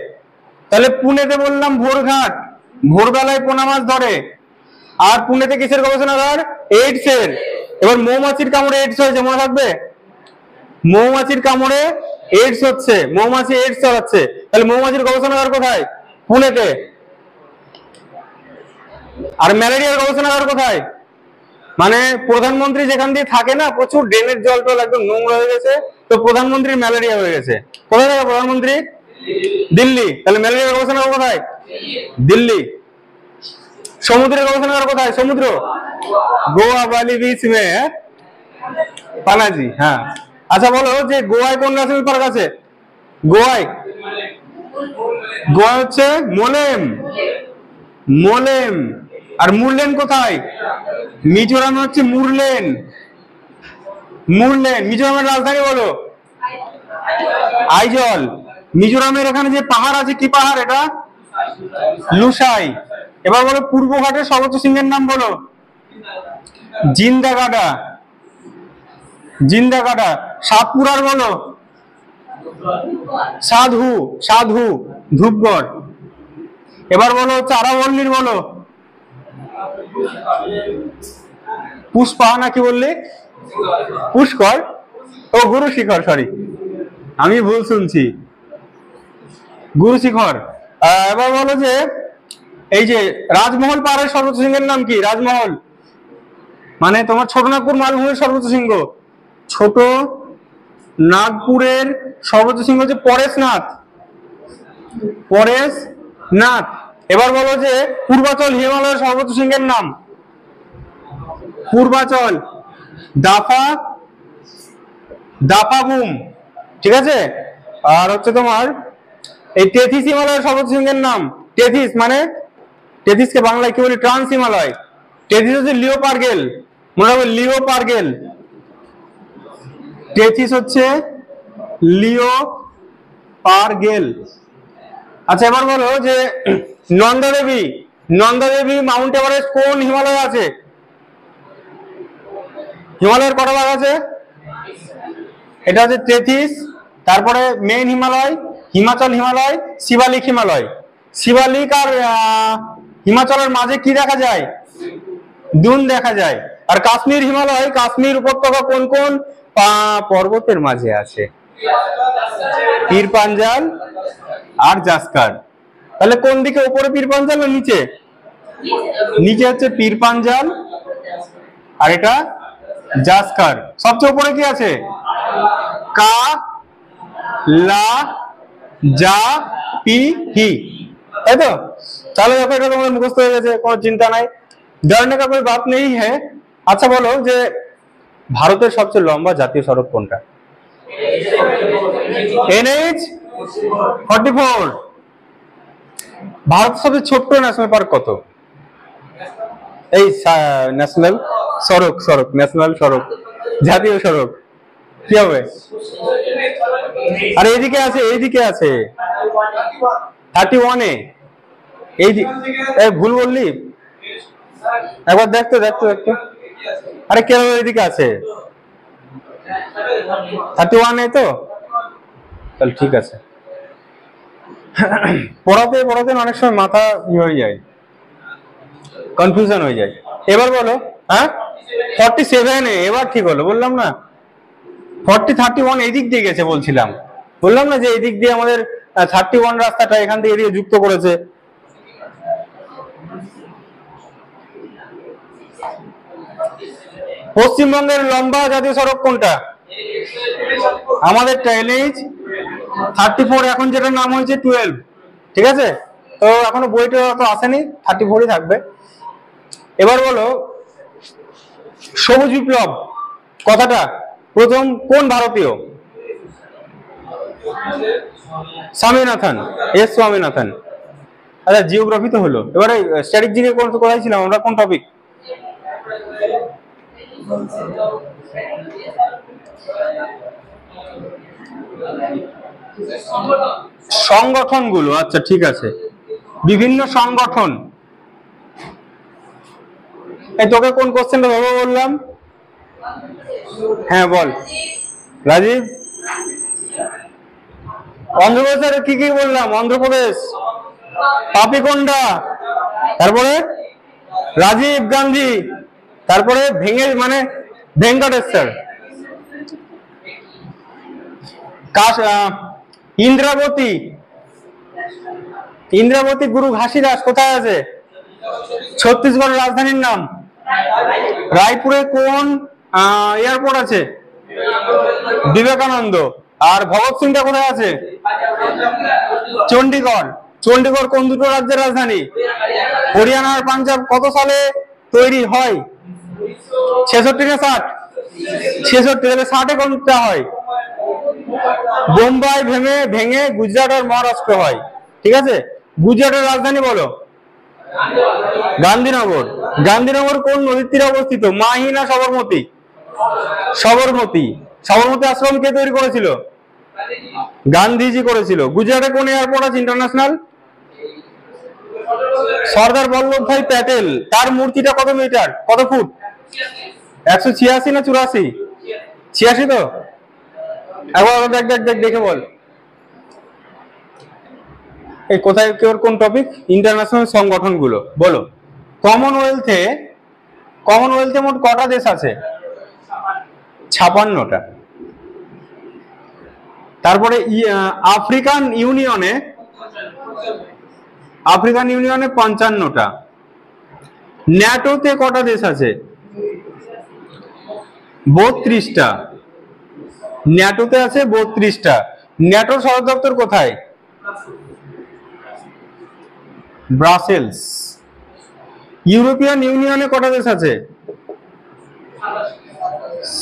তাহলে পুনেতে বললাম ভোরঘাট, ভোরবেলায় পোনা মাছ ধরে। আর পুনেতে কিসের গবেষণাগার? এইডস এর। এবার মৌমাছির কামড়ে এইডস হয়েছে, মনে থাকবে? মৌমাছির কামড়ে এইডস হচ্ছে, মৌমাছি এইডস ছড়াচ্ছে, তাহলে মৌমাছির গবেষণাগার কোথায়? পুনেতে। আর ম্যালেরিয়ার গবেষণাগার কোথায়? মানে প্রধানমন্ত্রী যেখান দিয়ে থাকে না, প্রচুর ড্রেনের জল টল একদম নোংরা হয়ে গেছে, তো প্রধানমন্ত্রীর ম্যালেরিয়া হয়ে গেছে। কোথায় থাকে প্রধানমন্ত্রী? দিল্লি। তাহলে ম্যালেরিয়ার গবেষণাগার কোথায়? দিল্লি। সমুদ্রের গবেষণাগার কোথায়? সমুদ্র, গোয়া, বালি বিচ মে পানাজি। হ্যাঁ, আচ্ছা বলো যে গোয়ায় কোন ন্যাশনাল পার্ক আছে? গোয়ায়, গোয়া হচ্ছে মোলেম, মোলেম। আর মুরলেন কোথায়? মিজোরামে হচ্ছে মুরলেন, মুরলেন। মিজোরামের রাজধানী বলো? আইজল। মিজোরামের এখানে যে পাহাড় আছে, কি পাহাড় এটা? লুসাই। এবার বলো পূর্বঘাটের সর্বোচ্চ শৃঙ্গের নাম বলো? জিন্দাগাডা, জিন্দাগাডা। সাতপুরার বলো? সাধু, সাধু, ধূপগড়। এবার বলো হচ্ছে আরাবল্লীর বলো? পুষ্পা নাকি বললে? পুষ্কর, ও গুরু শিখর, সরি আমি ভুল শুনছি, গুরু শিখর। এবার বলো যে এই যে রাজমহল পাহাড়ের সর্বোচ্চ শৃঙ্গের নাম কি? রাজমহল মানে তোমার ছোটনাগপুর মালভূমির সর্বোচ্চ শৃঙ্গ। ছোট নাগপুরের সর্বোচ্চ শৃঙ্গ হচ্ছে পরেশনাথ, পরেশনাথ। এবার বলো যে পূর্বাচল হিমালয়ের সর্বোচ্চ শৃঙ্গের নাম? পূর্বাচল, দাফা, দাফাবুম, ঠিক আছে। আর হচ্ছে তোমার এই তেথিস হিমালয়ের সর্বোচ্চ শৃঙ্গের নাম? তেথিস মানে, তেথিসকে বাংলায় কি বলি? ট্রান্স হিমালয়। তেথিস হচ্ছে লিওপারগেল, মনে রাখবে লিওপারগেল। তেথিস হচ্ছে লিওপারগেল। আচ্ছা এবার বলো যে নন্দা দেবী, নন্দা দেবী মাউন্ট এভারেস্ট কোন হিমালয়ে আছে? হিমালয়ের কটা ভাগ আছে? এটা হচ্ছে তেথিস, তারপরে মেইন হিমালয়, হিমাচল হিমালয়, শিবালিক হিমালয়। শিবালিক আর হিমাচলের মাঝে কি দেখা যায়? দুন দেখা যায়। আর কাশ্মীর হিমালয়, কাশ্মীর উপত্যকা কোন কোন পর্বতের মাঝে আছে? পীর পাঞ্জাল আর জাসকার। তাহলে কোন দিকে, উপরে পীর পাঞ্জাল না নিচে? নিচে হচ্ছে পীর পাঞ্জাল, আর এটা জাস্কার। সবচেয়ে উপরে কি আছে? কা লা জা পি হি, তাই তো? তাহলে দেখো এটা তোমাদের মুখস্থ হয়ে গেছে, কোনো চিন্তা নাই, डरने का कोई बात नहीं है। আচ্ছা বলো যে ভারতের সবচেয়ে লম্বা জাতীয় সড়ক কোনটা? NH 44। ভারতের সবচেয়ে ছোট্ট ন্যাশনাল পার্ক কত? এই ন্যাশনাল সড়ক, সড়ক ন্যাশনাল সড়ক, জাতীয় সড়ক কি হবে? আরে এইদিকে আছে, এইদিকে আছে 31-এ। এই ভুল বললি, একবার দেখতো দেখতো দেখতো। আরে কেন এইদিকে আছে 31-এ তো, তাহলে ঠিক আছে। পড়াতে পড়াতে অনেক সময় মাথা হয়ে যায়, কনফিউশন হয়ে যায়। এবার বলো, হ্যাঁ 47-এ, এবার ঠিক হলো, বললাম না 31 এই দিক দিয়ে গেছে বলছিলাম, বললাম না যে এই দিক দিয়ে আমাদের 31 রাস্তাটা এখান থেকে এদিকে যুক্ত করেছে। পশ্চিমবঙ্গের লম্বা জাতীয় সড়ক কোনটা? আমাদের NH 34, এখন যেটা নাম হয়েছে 12, ঠিক আছে? তো এখনো বইটা তো আসেনি, 34-ই থাকবে। এবার বলো সবুজ বিপ্লব কথাটা প্রথম কোন ভারতীয়? স্বামীনাথন, এস স্বামীনাথন। আচ্ছা জিওগ্রাফি তো হলো, এবারে স্ট্যাটিক জিকে কোন কোথায় ছিলাম আমরা, কোন টপিক? সংগঠনগুলো, আচ্ছা ঠিক আছে, বিভিন্ন সংগঠন। এই তোকে কোন কোশ্চেনটা ভাবো বললাম? হ্যাঁ বল রাজীব। অন্ধ্রপ্রদেশের কি কি বললাম? অন্ধ্রপ্রদেশ পাপিকোন্ডা, তারপরে রাজীব গান্ধী, তারপরে ভেঙে মানে ভেঙ্কটেশ্বর, ইন্দ্রাবতী, ইন্দ্রাবতী গুরু ঘাসিদাস কোথায় আছে? ছত্তিশগড়ের রাজধানীর নাম? রায়পুরে কোন এয়ারপোর্ট আছে? বিবেকানন্দ। আর ভগৎ সিংটা কোথায় আছে? চণ্ডীগড়। চণ্ডীগড় কোন দুটো রাজ্যের রাজধানী? হরিয়ানা আর পাঞ্জাব। কত সালে তৈরি হয়? 66 না 60? 66। তাহলে 60-এ কোনটা হয়? বোম্বাই ভেঙে গুজরাট আর মহারাষ্ট্র হয়, ঠিক আছে? গুজরাটের রাজধানী বলো? গান্ধীনগর। গান্ধীনগর কোন নদীর তীরে অবস্থিত? মাহি না সবরমতী? সবরমতী। সবরমতী আশ্রম কে তৈরি করেছিল? গান্ধীজি করেছিল। গুজরাটে কোন এয়ারপোর্ট আছে ইন্টারন্যাশনাল? সর্দার বল্লভ ভাই প্যাটেল, তার মূর্তিটা কত মিটার, কত ফুট? 186 না 84? 86 তো। একবার দেখ দেখ দেখ দেখে বল। এই কোথায় কোন টপিক? ইন্টারন্যাশনাল সংগঠনগুলো বলো। কমনওয়েলথে মোট কটা দেশ আছে? 56টা। তারপরে আফ্রিকান ইউনিয়নে 55টা। ন্যাটোতে কটা দেশ আছে? 32টা। ন্যাটোতে আছে 32টা। ন্যাটোর সদর দপ্তর কোথায়? ব্রাসেলস। ইউরোপিয়ান ইউনিয়নে কটা দেশ আছে?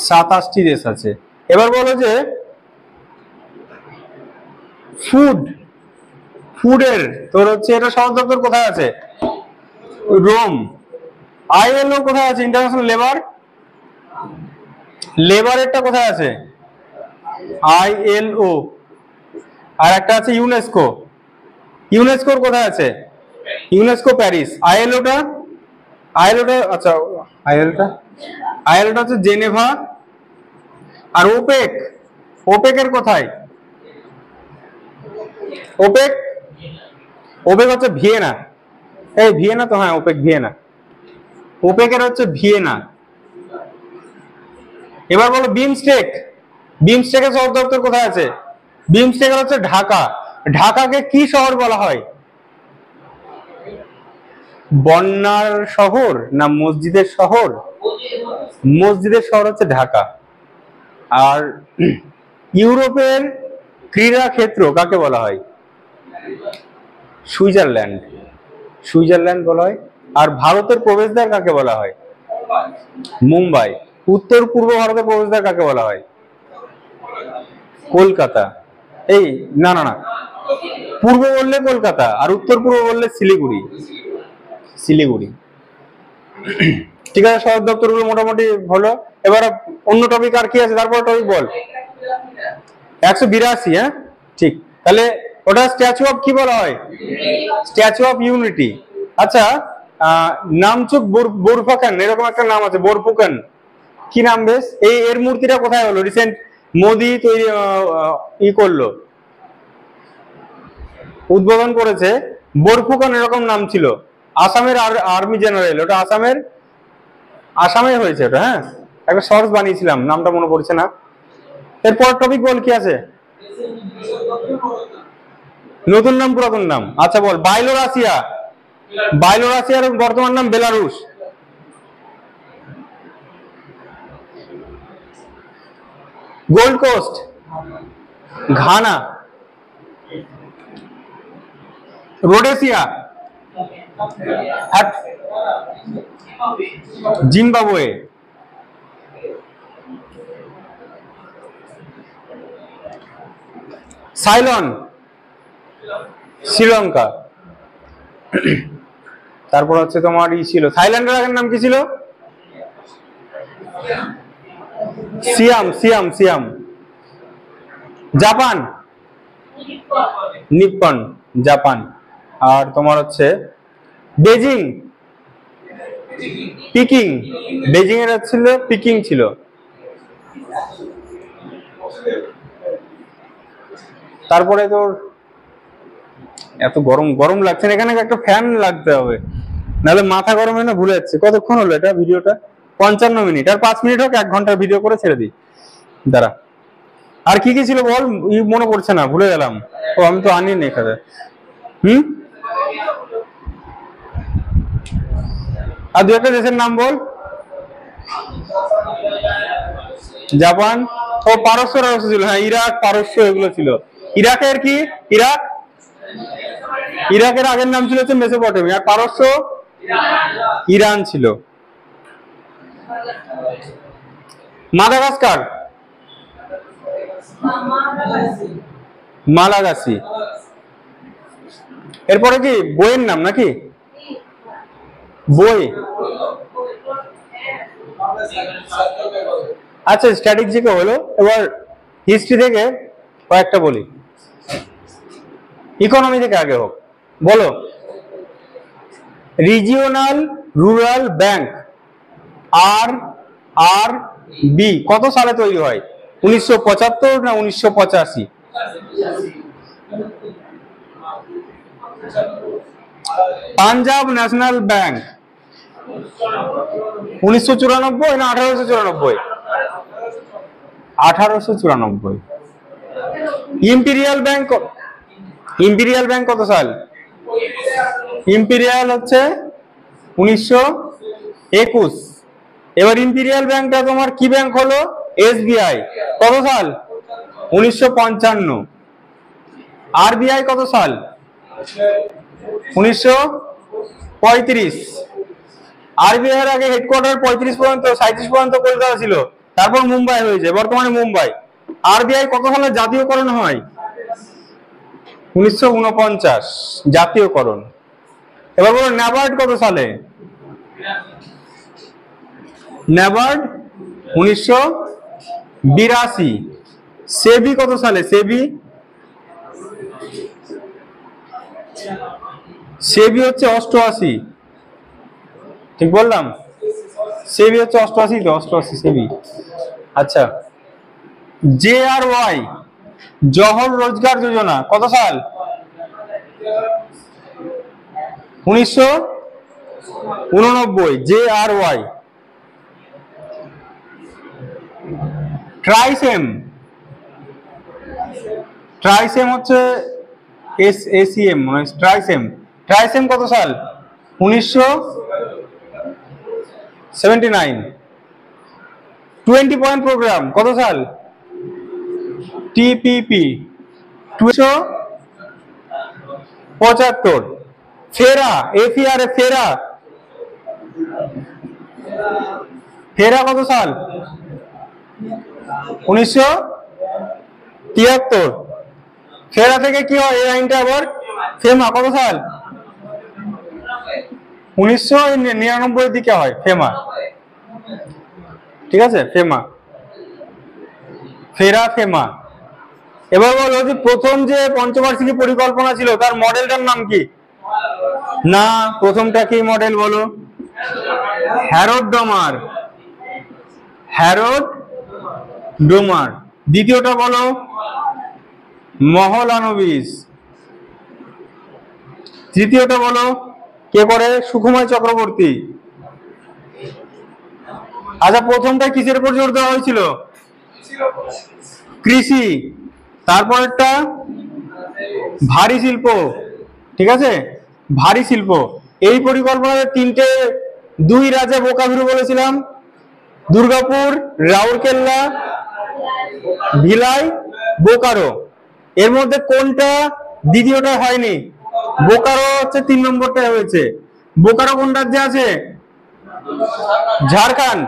27টি দেশ আছে। এবার বলো যে ফুডের তোর হচ্ছে এটা সদর দপ্তর কোথায় আছে? রোম। ILO কোথায় আছে? ইন্টারন্যাশনাল লেবারেরটা কোথায় আছে? ILO। আর একটা আছে ইউনেস্কো। ইউনেস্কোর কোথায় আছে? UNESCO Paris. ILOটা আচ্ছা ILOটা হচ্ছে জেনেভা। আর ওপেকের কোথায়? ওপেক হচ্ছে ভিয়েনা। এই ভিয়েনা তো, হ্যাঁ ওপেকের হচ্ছে ভিয়েনা। এবার বলো বিমস্টেকের সদর দপ্তর কোথায় আছে? বিমস্টেকের হচ্ছে ঢাকা। ঢাকাকে কি শহর বলা হয়? বন্যার শহর না মসজিদের শহর? মসজিদের শহর হচ্ছে ঢাকা। আর ইউরোপের ক্রীড়া ক্ষেত্র কাকে বলা হয়? সুইজারল্যান্ড। সুইজারল্যান্ড বলা হয়। আর ভারতের প্রবেশদ্বার কাকে বলা হয়? মুম্বাই। উত্তর পূর্ব ভারতের প্রবেশদ্বার কাকে বলা হয়? কলকাতা। এই না না না, পূর্ব বললে কলকাতা আর উত্তর পূর্ব বললে শিলিগুড়ি। শিলিগুড়ি। ঠিক আছে, সদর দপ্তরগুলো মোটামুটি হলো। এবার অন্য টপিক আর কি আছে, তারপর টপিক বল। 182, হ্যাঁ ঠিক। তাহলে ওটা স্ট্যাচু অফ কি বলা হয়? Statue of unity. আচ্ছা, নামচুক বোরফাকান এরকম একটা নাম আছে, বোরফুকান, কি নাম বেশ? এর মূর্তিটা কোথায় হলো? রিসেন্ট মোদি তৈরি করলো, উদ্বোধন করেছে। বোরফুকান এরকম নাম ছিল, আসামের আর্মি জেনারেল, ওটা আসামে হয়েছে ওটা। হ্যাঁ, একটা শর্টস বানিয়েছিলাম, নামটা মনে পড়ছে না। এরপর টপিক বল, কি আছে? নতুন নাম পুরাতন নাম? আচ্ছা বল। বাইলোরাসিয়া। বাইলোরাসিয়ার বর্তমান নাম Belarus. Gold coast Ghana. Rhodesia Zimbabwe. Ceylon Sri Lanka. তারপর হচ্ছে তোমার ছিল থাইল্যান্ডের আগের নাম কি ছিল? Siam Siam Siam. Japan Nippon Japan. আর তোমার হচ্ছে বেজিং পিকিং। বেজিং এর ছিল পিকিং ছিল। তারপরে তোর এত গরম গরম লাগছে না, এখানে একটা ফ্যান লাগতে হবে, নাহলে মাথা গরম হয় না। ভুলে যাচ্ছে কতক্ষণ হলো এটা ভিডিওটা? 55 মিনিট। আর 5 মিনিট হোক, 1 ঘন্টার ভিডিও করে ছেড়ে দিই। দাঁড়া, আর কি কি ছিল বল, মনে পড়ছে না, ভুলে গেলাম। ও আমি তো আনি নি এখানে। আর দু একটা দেশের নাম বল। জাপান। ও পারস্য রাষ্ট্র ছিল, হ্যাঁ, ইরাক পারস্য এগুলো ছিল। ইরাকের কি? ইরাকের আগের নাম ছিল হচ্ছে মেসোপটেমিয়া, আর পারস্য ইরান ছিল। মাদাগাস্কার মালাগাসি। এরপরে কি বইয়ের নাম নাকি? বই। আচ্ছা, স্ট্র্যাটেজি হলো। এবার হিস্ট্রি থেকে কয়েকটা বলি, ইকোনমি থেকে আগে হোক। বলো, রিজিওনাল রুরাল ব্যাংক আর আর বি কত সালে তৈরি হয়? 1975 না 1985? পাঞ্জাব ন্যাশনাল ব্যাংক 1994 না 1894? 1894। ইম্পেরিয়াল ব্যাংক কত সাল? ইম্পেরিয়াল হচ্ছে 1921। এবার ইম্পেরিয়াল ব্যাংকটা তোমার কি ব্যাংক হলো? এসবিআই। কত সাল? 1955। আরবিআই কত সাল? 1935। আরবিআই এর আগে হেডকোয়ার্টার 35 পর্যন্ত 37 পর্যন্ত কলকাতা ছিল, তারপর মুম্বাই হয়েছে, বর্তমানে মুম্বাই। আরবিআই কত সালে জাতীয়করণ হয়? 1949 জাতীয়করণ। এবার বলো ন্যাবার্ড কত সালে? ন্যাবার্ড 1982। সেবি কত সালে? সেবি হচ্ছে 88। ঠিক বললাম? সেবি হচ্ছে 88, তো 88 সেবি। আচ্ছা, JRY জওহর রোজগার যোজনা কত সাল? 1989। JRY। ট্রাইসেম হচ্ছে এসএসিএম, মানে ট্রাইসেম কত সাল? 1979। 20 পয়েন্ট প্রোগ্রাম কত সাল? টিপিপি 1975। ফেরা, এফিআর ফেরা, ফেরা কত সাল? 1973। ফেরা থেকে কি হয় এই আইনটা আবার? ফেমা কত সাল? 1999 দিকে হয় ফেমা, ঠিক আছে? ফেমা, ফেরা, ফেমা। এবার বলো যে প্রথম যে পঞ্চবার্ষিকী পরিকল্পনা ছিল তার মডেলটার নাম কি? না, প্রথমটা কি মডেল বলো? হ্যারোড ডোমার, হ্যারোড ডোমার। দ্বিতীয়টা বলো? মহলানবিস। তৃতীয়টা বলো? কে করে? সুকুমার চক্রবর্তী। আচ্ছা, প্রথমটা কিসের উপর জোর দেওয়া হয়েছিল? কৃষি। তারপরেরটা ভারী শিল্প, ঠিক আছে? ভারী শিল্প। এই পরিকল্পনার তিনটে, দুই রাজা বোকাভিরু বলেছিলাম, দুর্গাপুর, রাউরকেল্লা, ভিলাই, বোকারো। এর মধ্যে কোনটা দ্বিতীয়টা হয়নি? বোকারো হচ্ছে 3 নম্বরটা হয়েছে। বোকারো কোন রাজ্যে আছে? ঝাড়খণ্ড।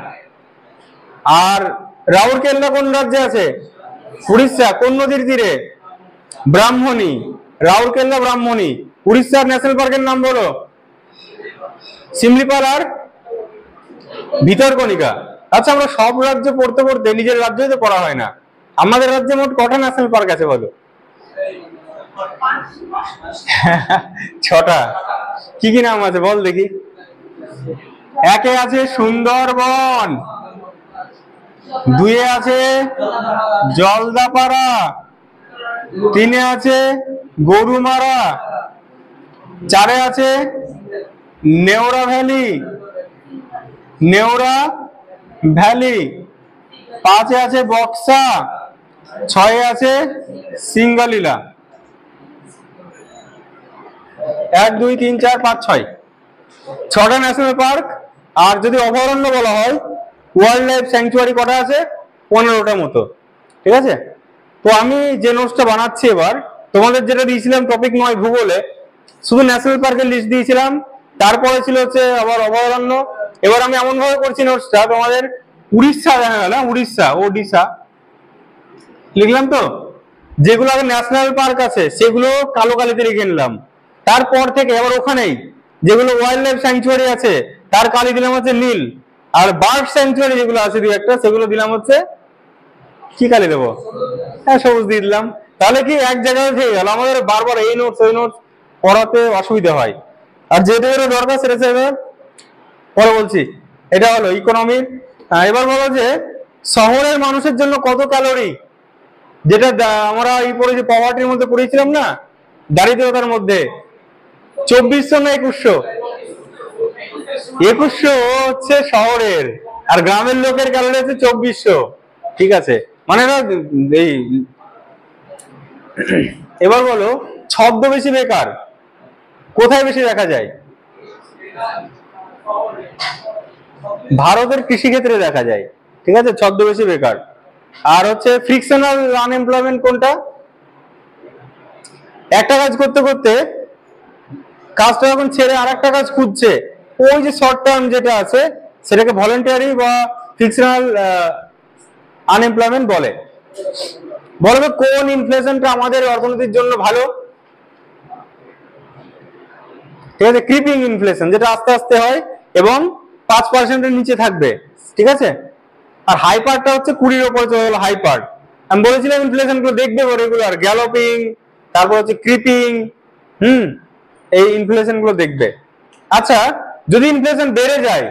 আর রাউরকেল্লা কোন রাজ্যে আছে? উড়িষ্যা। কোন নদীর তীরে? ব্রাহ্মণী। রাউরকেল্লা ব্রাহ্মণী। উড়িষ্যার ন্যাশনাল পার্কের নাম বলো? শিমলিপাল আর ভিতরকণিকা। আচ্ছা, আমরা সব রাজ্য পড়তে পড়তে নিজের রাজ্যই তো পড়া হয় না। আমাদের রাজ্যে মোট কটা ন্যাশনাল পার্ক আছে বলো? 6টা। কি কি নাম আছে বল দেখি? একে আছে সুন্দরবন, দুয়ে আছে জলদাপাড়া, তিনে আছে গরুমারা, চারে আছে নেওড়া ভ্যালি, নেওড়া ভ্যালি, 5-এ আছে বক্সা, 6-এ আছে সিঙ্গালীলা। 1 2 3 4 5 6, 6টা ন্যাশনাল পার্ক। আর যদি অভয়ারণ্য বলা হয়, ওয়াইল্ড লাইফ স্যাংচুয়ারি কটা আছে? 15টা মতো, ঠিক আছে? তো আমি যে নোটসটা বানাচ্ছি এবার, তোমাদের যেটা দিয়েছিলাম টপিক 9 ভূগোলে, শুধু ন্যাশনাল পার্কের লিস্ট দিয়েছিলাম, তারপরে ছিল হচ্ছে আবার অভয়ারণ্য। এবার আমি এমন ভাবে করছি নোটসটা, তোমাদের উড়িষ্যা দেখা গেল, উড়িষ্যা, ওডিশা লিখলাম তো, যেগুলো আগে ন্যাশনাল পার্ক আছে সেগুলো কালো কালিতে লিখে নিলাম। তারপর থেকে আবার ওখানেই যেগুলো ওয়াইল্ড লাইফ স্যাংচুয়ারি আছে তার কালি দিলাম হচ্ছে নীল, আর বার্ড স্যাংচুয়ারি যেগুলো আছে দুই একটা সেগুলো দিলাম হচ্ছে কি কালি দেবো? হ্যাঁ, সবুজ দিয়ে দিলাম। তাহলে কি এক জায়গায় হয়ে গেল, আমাদের বারবার এই নোটস ওই নোটস পড়াতে অসুবিধা হয়। আর যেটা দরকার সেটা পরে বলছি। এটা হলো ইকোনমির। এবার বলো যে শহরের মানুষের জন্য কত ক্যালোরি, যেটা আমরা এই পড়েছি পভার্টির মধ্যে পড়েছিলাম না, দারিদ্রতার মধ্যে, 2400 না 2100? 2100 হচ্ছে শহরের, আর গ্রামের লোকের ক্যালোরি হচ্ছে 2400, ঠিক আছে? মানে না এই। এবার বলো ছদ্মবেশী বেকার কোথায় বেশি দেখা যায়? ভারতের কৃষিক্ষেত্রে দেখা যায়, ঠিক আছে? ছদ্মবেশী বেকার। আর হচ্ছে ফ্রিকশনাল আনএমপ্লয়মেন্ট কোনটা? একটা কাজ করতে করতে কাজটা যখন ছেড়ে আর একটা কাজ খুঁজছে, ওই যে শর্ট টার্ম যেটা আছে সেটাকে ভলেন্টারি বা ফ্রিকশনাল আনএমপ্লয়মেন্ট বলে। বলবে কোন ইনফ্লেশনটা আমাদের অর্থনীতির জন্য ভালো? ঠিক আছে, ক্রিপিং ইনফ্লেশন, যেটা আস্তে আস্তে হয় এবং 5%-এর নিচে থাকবে, ঠিক আছে? আর হাইপারটা হচ্ছে 20-এর উপরে চলে গেল হাইপার। আমি বলেছিলাম ইনফ্লেশন গুলো দেখবে রেগুলার, গ্যালোপিং, তারপর হচ্ছে ক্রিপিং, এই ইনফ্লেশন গুলো দেখবে। আচ্ছা, যদি ইনফ্লেশন বেড়ে যায়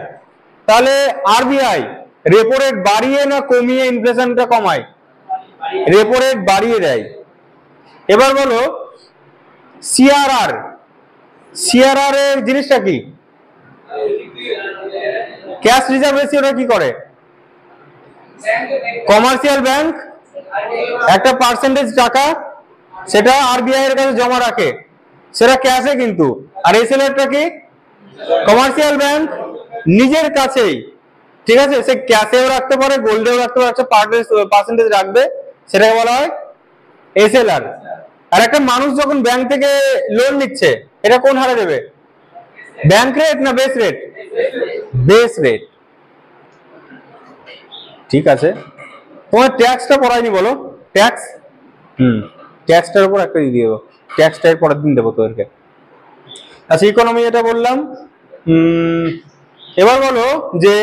তাহলে আরবিআই রেপো রেট বাড়িয়ে না কমিয়ে ইনফ্লেশনটা কমায়? রেপো রেট বাড়িয়ে দেয়। এবার বলো সিআরআর, সিআরআর এর জিনিসটা কি? ক্যাশ রিজার্ভ রেশিওটা কি করে? কমার্শিয়াল ব্যাংক একটা পার্সেন্টেজ টাকা সেটা আরবিআই এর কাছে জমা রাখে, সেটা ক্যাশে কিন্তু। আর এসএলআরটা কি? কমার্শিয়াল ব্যাংক নিজের কাছেই, ঠিক আছে, সে ক্যাশেও রাখতে পারে, গোল্ডেও রাখতে পারে, একটা পার্সেন্টেজ রাখবে, সেটাকে বলা হয় এসএলআর। আর একটা মানুষ যখন ব্যাংক থেকে লোন নিচ্ছে, এটা কোন হারে দেবে? ব্যাংক রেট না বেস রেট? Base rate. ঠিক আছে, তোমার ট্যাক্সটা পড়ায়নি বলো, ট্যাক্স। ট্যাক্সটার উপর একটা দিয়ে দেবো, ট্যাক্সটা পরের দিন দেবো তোদেরকে। আচ্ছা, ইকোনমি এটা বললাম। এবার বলো যে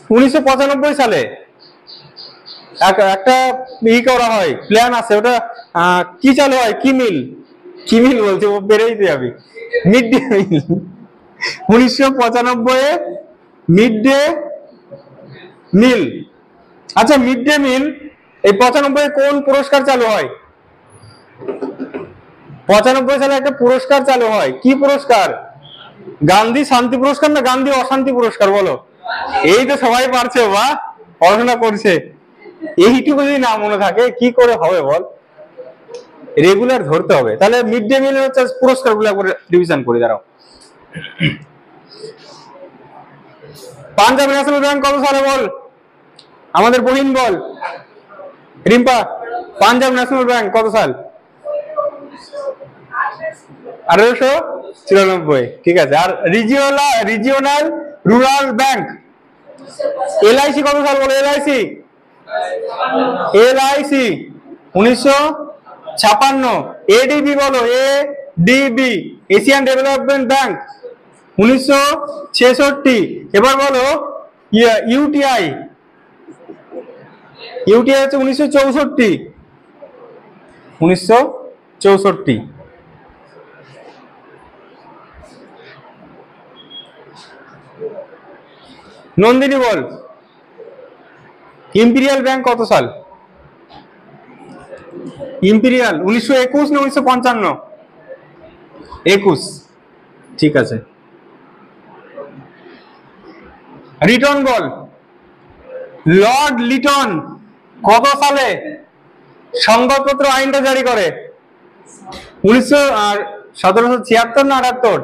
1995 সালে একটা করা হয়, প্ল্যান আছে, ওটা কি চালু হয়? কি মিল? কি মিল বলছে, ও বেড়েই যাবি, mid day meal. 1995 mid day meal. আচ্ছা, মিড ডে মিল এই 95 কোন পুরস্কার চালু হয়? 95 সালে একটা পুরস্কার চালু হয়, কি পুরস্কার? গান্ধী শান্তি পুরস্কার না গান্ধী অশান্তি পুরস্কার? বলো। এই তো সবাই পারছে, বা পড়াশোনা করছে। এইটুকু যদি না মনে থাকে কি করে হবে বল? রেগুলার ধরতে হবে। তাহলে মিড ডে মিল হচ্ছে পুরস্কার গুলো রিভিশন করি, দাঁড়াও। পাঞ্জাব ন্যাশনাল ব্যাংক কত সালে বল? আমাদের বহিন বল, রিম্পা, পাঞ্জাব ন্যাশনাল ব্যাংক কত সাল? 1894। ঠিক আছে। আর রিজিওনাল রুরাল ব্যাংক এলআইসি কত সাল বলো? এলআইসি 1956। এডিবি বলো, এডিবি এশিয়ান ডেভেলপমেন্ট ব্যাংক 1966। এবার বলো ইউটিআই, ইউটিআই হচ্ছে 1964। নন্দিনী বল, ইম্পিরিয়াল ব্যাংক কত সাল? ইম্পিরিয়াল 1921 না 1955? 21। ঠিক আছে। রিটন বল, লর্ড লিটন কত সালে সংবাদপত্র আইনটা জারি করে? 1776 না 78?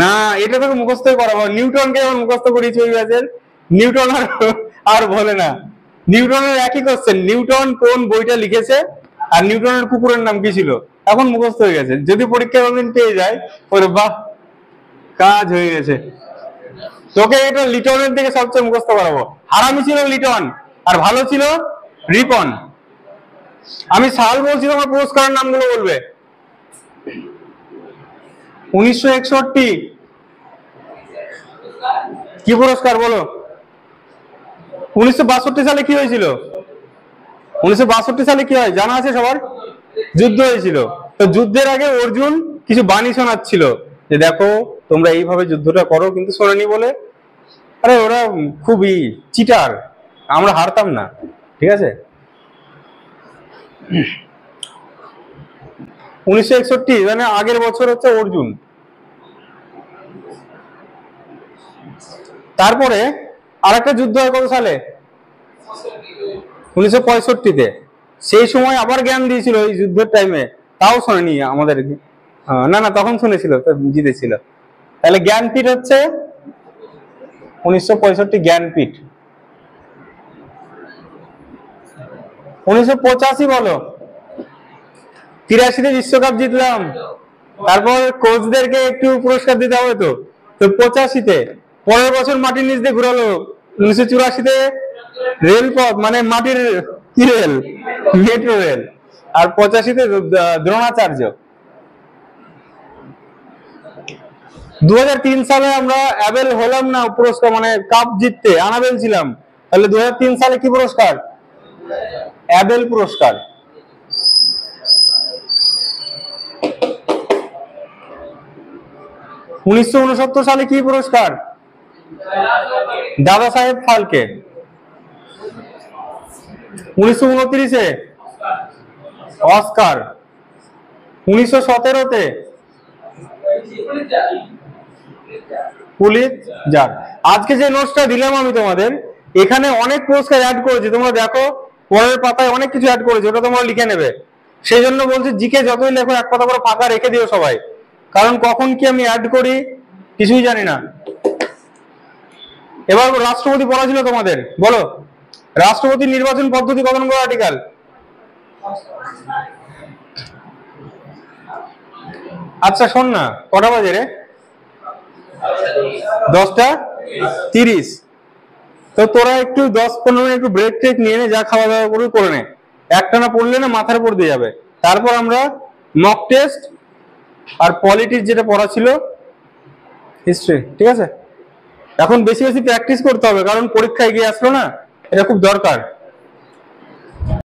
না, এটা তোকে মুখস্থই করাবো। নিউটনকে এখন মুখস্থ করিয়েছি ওই ব্যাচের। নিউটন আর বলে না। নিউটনের একই কোশ্চেন, নিউটন কোন বইটা লিখেছে আর নিউটনের কুকুরের নাম কি ছিল, এখন মুখস্থ হয়ে গেছে। যদি পরীক্ষায় কোনদিন পেয়ে যায়, ওরে বাহ, কাজ হয়ে গেছে। তোকে এটা লিটনের দিকে সবচেয়ে মুখস্থ করাবো। হারামি ছিল লিটন আর ভালো ছিল রিপন। আমি সাল বলছি, তোমার পুরস্কারের নামগুলো বলবে। 1961 কি পুরস্কার বলো? 1962 সালে কি হয়েছিল? 1962 সালে কি হয় জানা আছে সবার? যুদ্ধ হয়েছিল। তো যুদ্ধের আগে অর্জুন কিছু বাণী শোনাচ্ছিল যে দেখো তোমরা এইভাবে যুদ্ধটা করো, কিন্তু শোনেনি বলে, আরে ওরা খুবই চিটার, আমরা হারতাম না। ঠিক আছে। 1961 মানে আগের বছর হচ্ছে অর্জুন। তারপরে আরেকটা যুদ্ধ হয় কত সালে? 1965-তে। সেই সময় আবার জ্ঞান দিয়েছিল এই যুদ্ধের টাইমে, তাও শোনেনি আমাদের। না না, তখন শুনেছিল, জিতেছিল। তাহলে জ্ঞানপীঠ হচ্ছে 1965 জ্ঞানপীঠ। 1985 বলো, 83-তে বিশ্বকাপ জিতলাম। তারপর কোচদেরকে একটু পুরস্কার দিতে হবে তো। তো 85-তে পরের বছর মাটির নিচ দিয়ে ঘুরালো। 1984-তে রেলপথ মানে মাটির কি রেল, মেট্রো রেল। আর 85-তে দ্রোণাচার্য। 2003 সালে আমরা অ্যাবেল হলাম না পুরস্কার, মানে কাপ জিততে আনাবেল ছিলাম। তাহলে 2003 সালে কি পুরস্কার? অ্যাবেল পুরস্কার। 1969 সালে কি পুরস্কার? দাদা সাহেব ফালকে। 1929-এ অস্কার। 1917-তে পুলিৎজার। আজকে যে নোটসটা দিলাম আমি তোমাদের, এখানে অনেক পুরস্কার অ্যাড করেছি, তোমরা দেখো পরের পাতায় অনেক কিছু অ্যাড করেছি, ওটা তোমরা লিখে নেবে। সেই জন্য বলছি জিকে যতই লেখো এক পাতা করে ফাঁকা রেখে দিও সবাই, কারণ কখন কি আমি অ্যাড করি কিছুই জানি না। এবার রাষ্ট্রপতি পড়া ছিল তোমাদের, বলো রাষ্ট্রপতি নির্বাচন পদ্ধতি কত নম্বর আর্টিকেল? আচ্ছা শোন না, কটা বাজে রে? 10টা 30। তো তোরা একটু 10-15 মিনিট একটু ব্রেক টেক নিয়ে নে, যা খাওয়া দাওয়া করে করে নে। একটানা পড়লে না মাথার উপর দিয়ে যাবে। তারপর আমরা মক টেস্ট আর পলিটিক্স যেটা পড়া ছিল হিস্ট্রি, ঠিক আছে? এখন বেশি বেশি প্র্যাকটিস করতে হবে, কারণ পরীক্ষা এগিয়ে আসলো না, এটা খুব দরকার।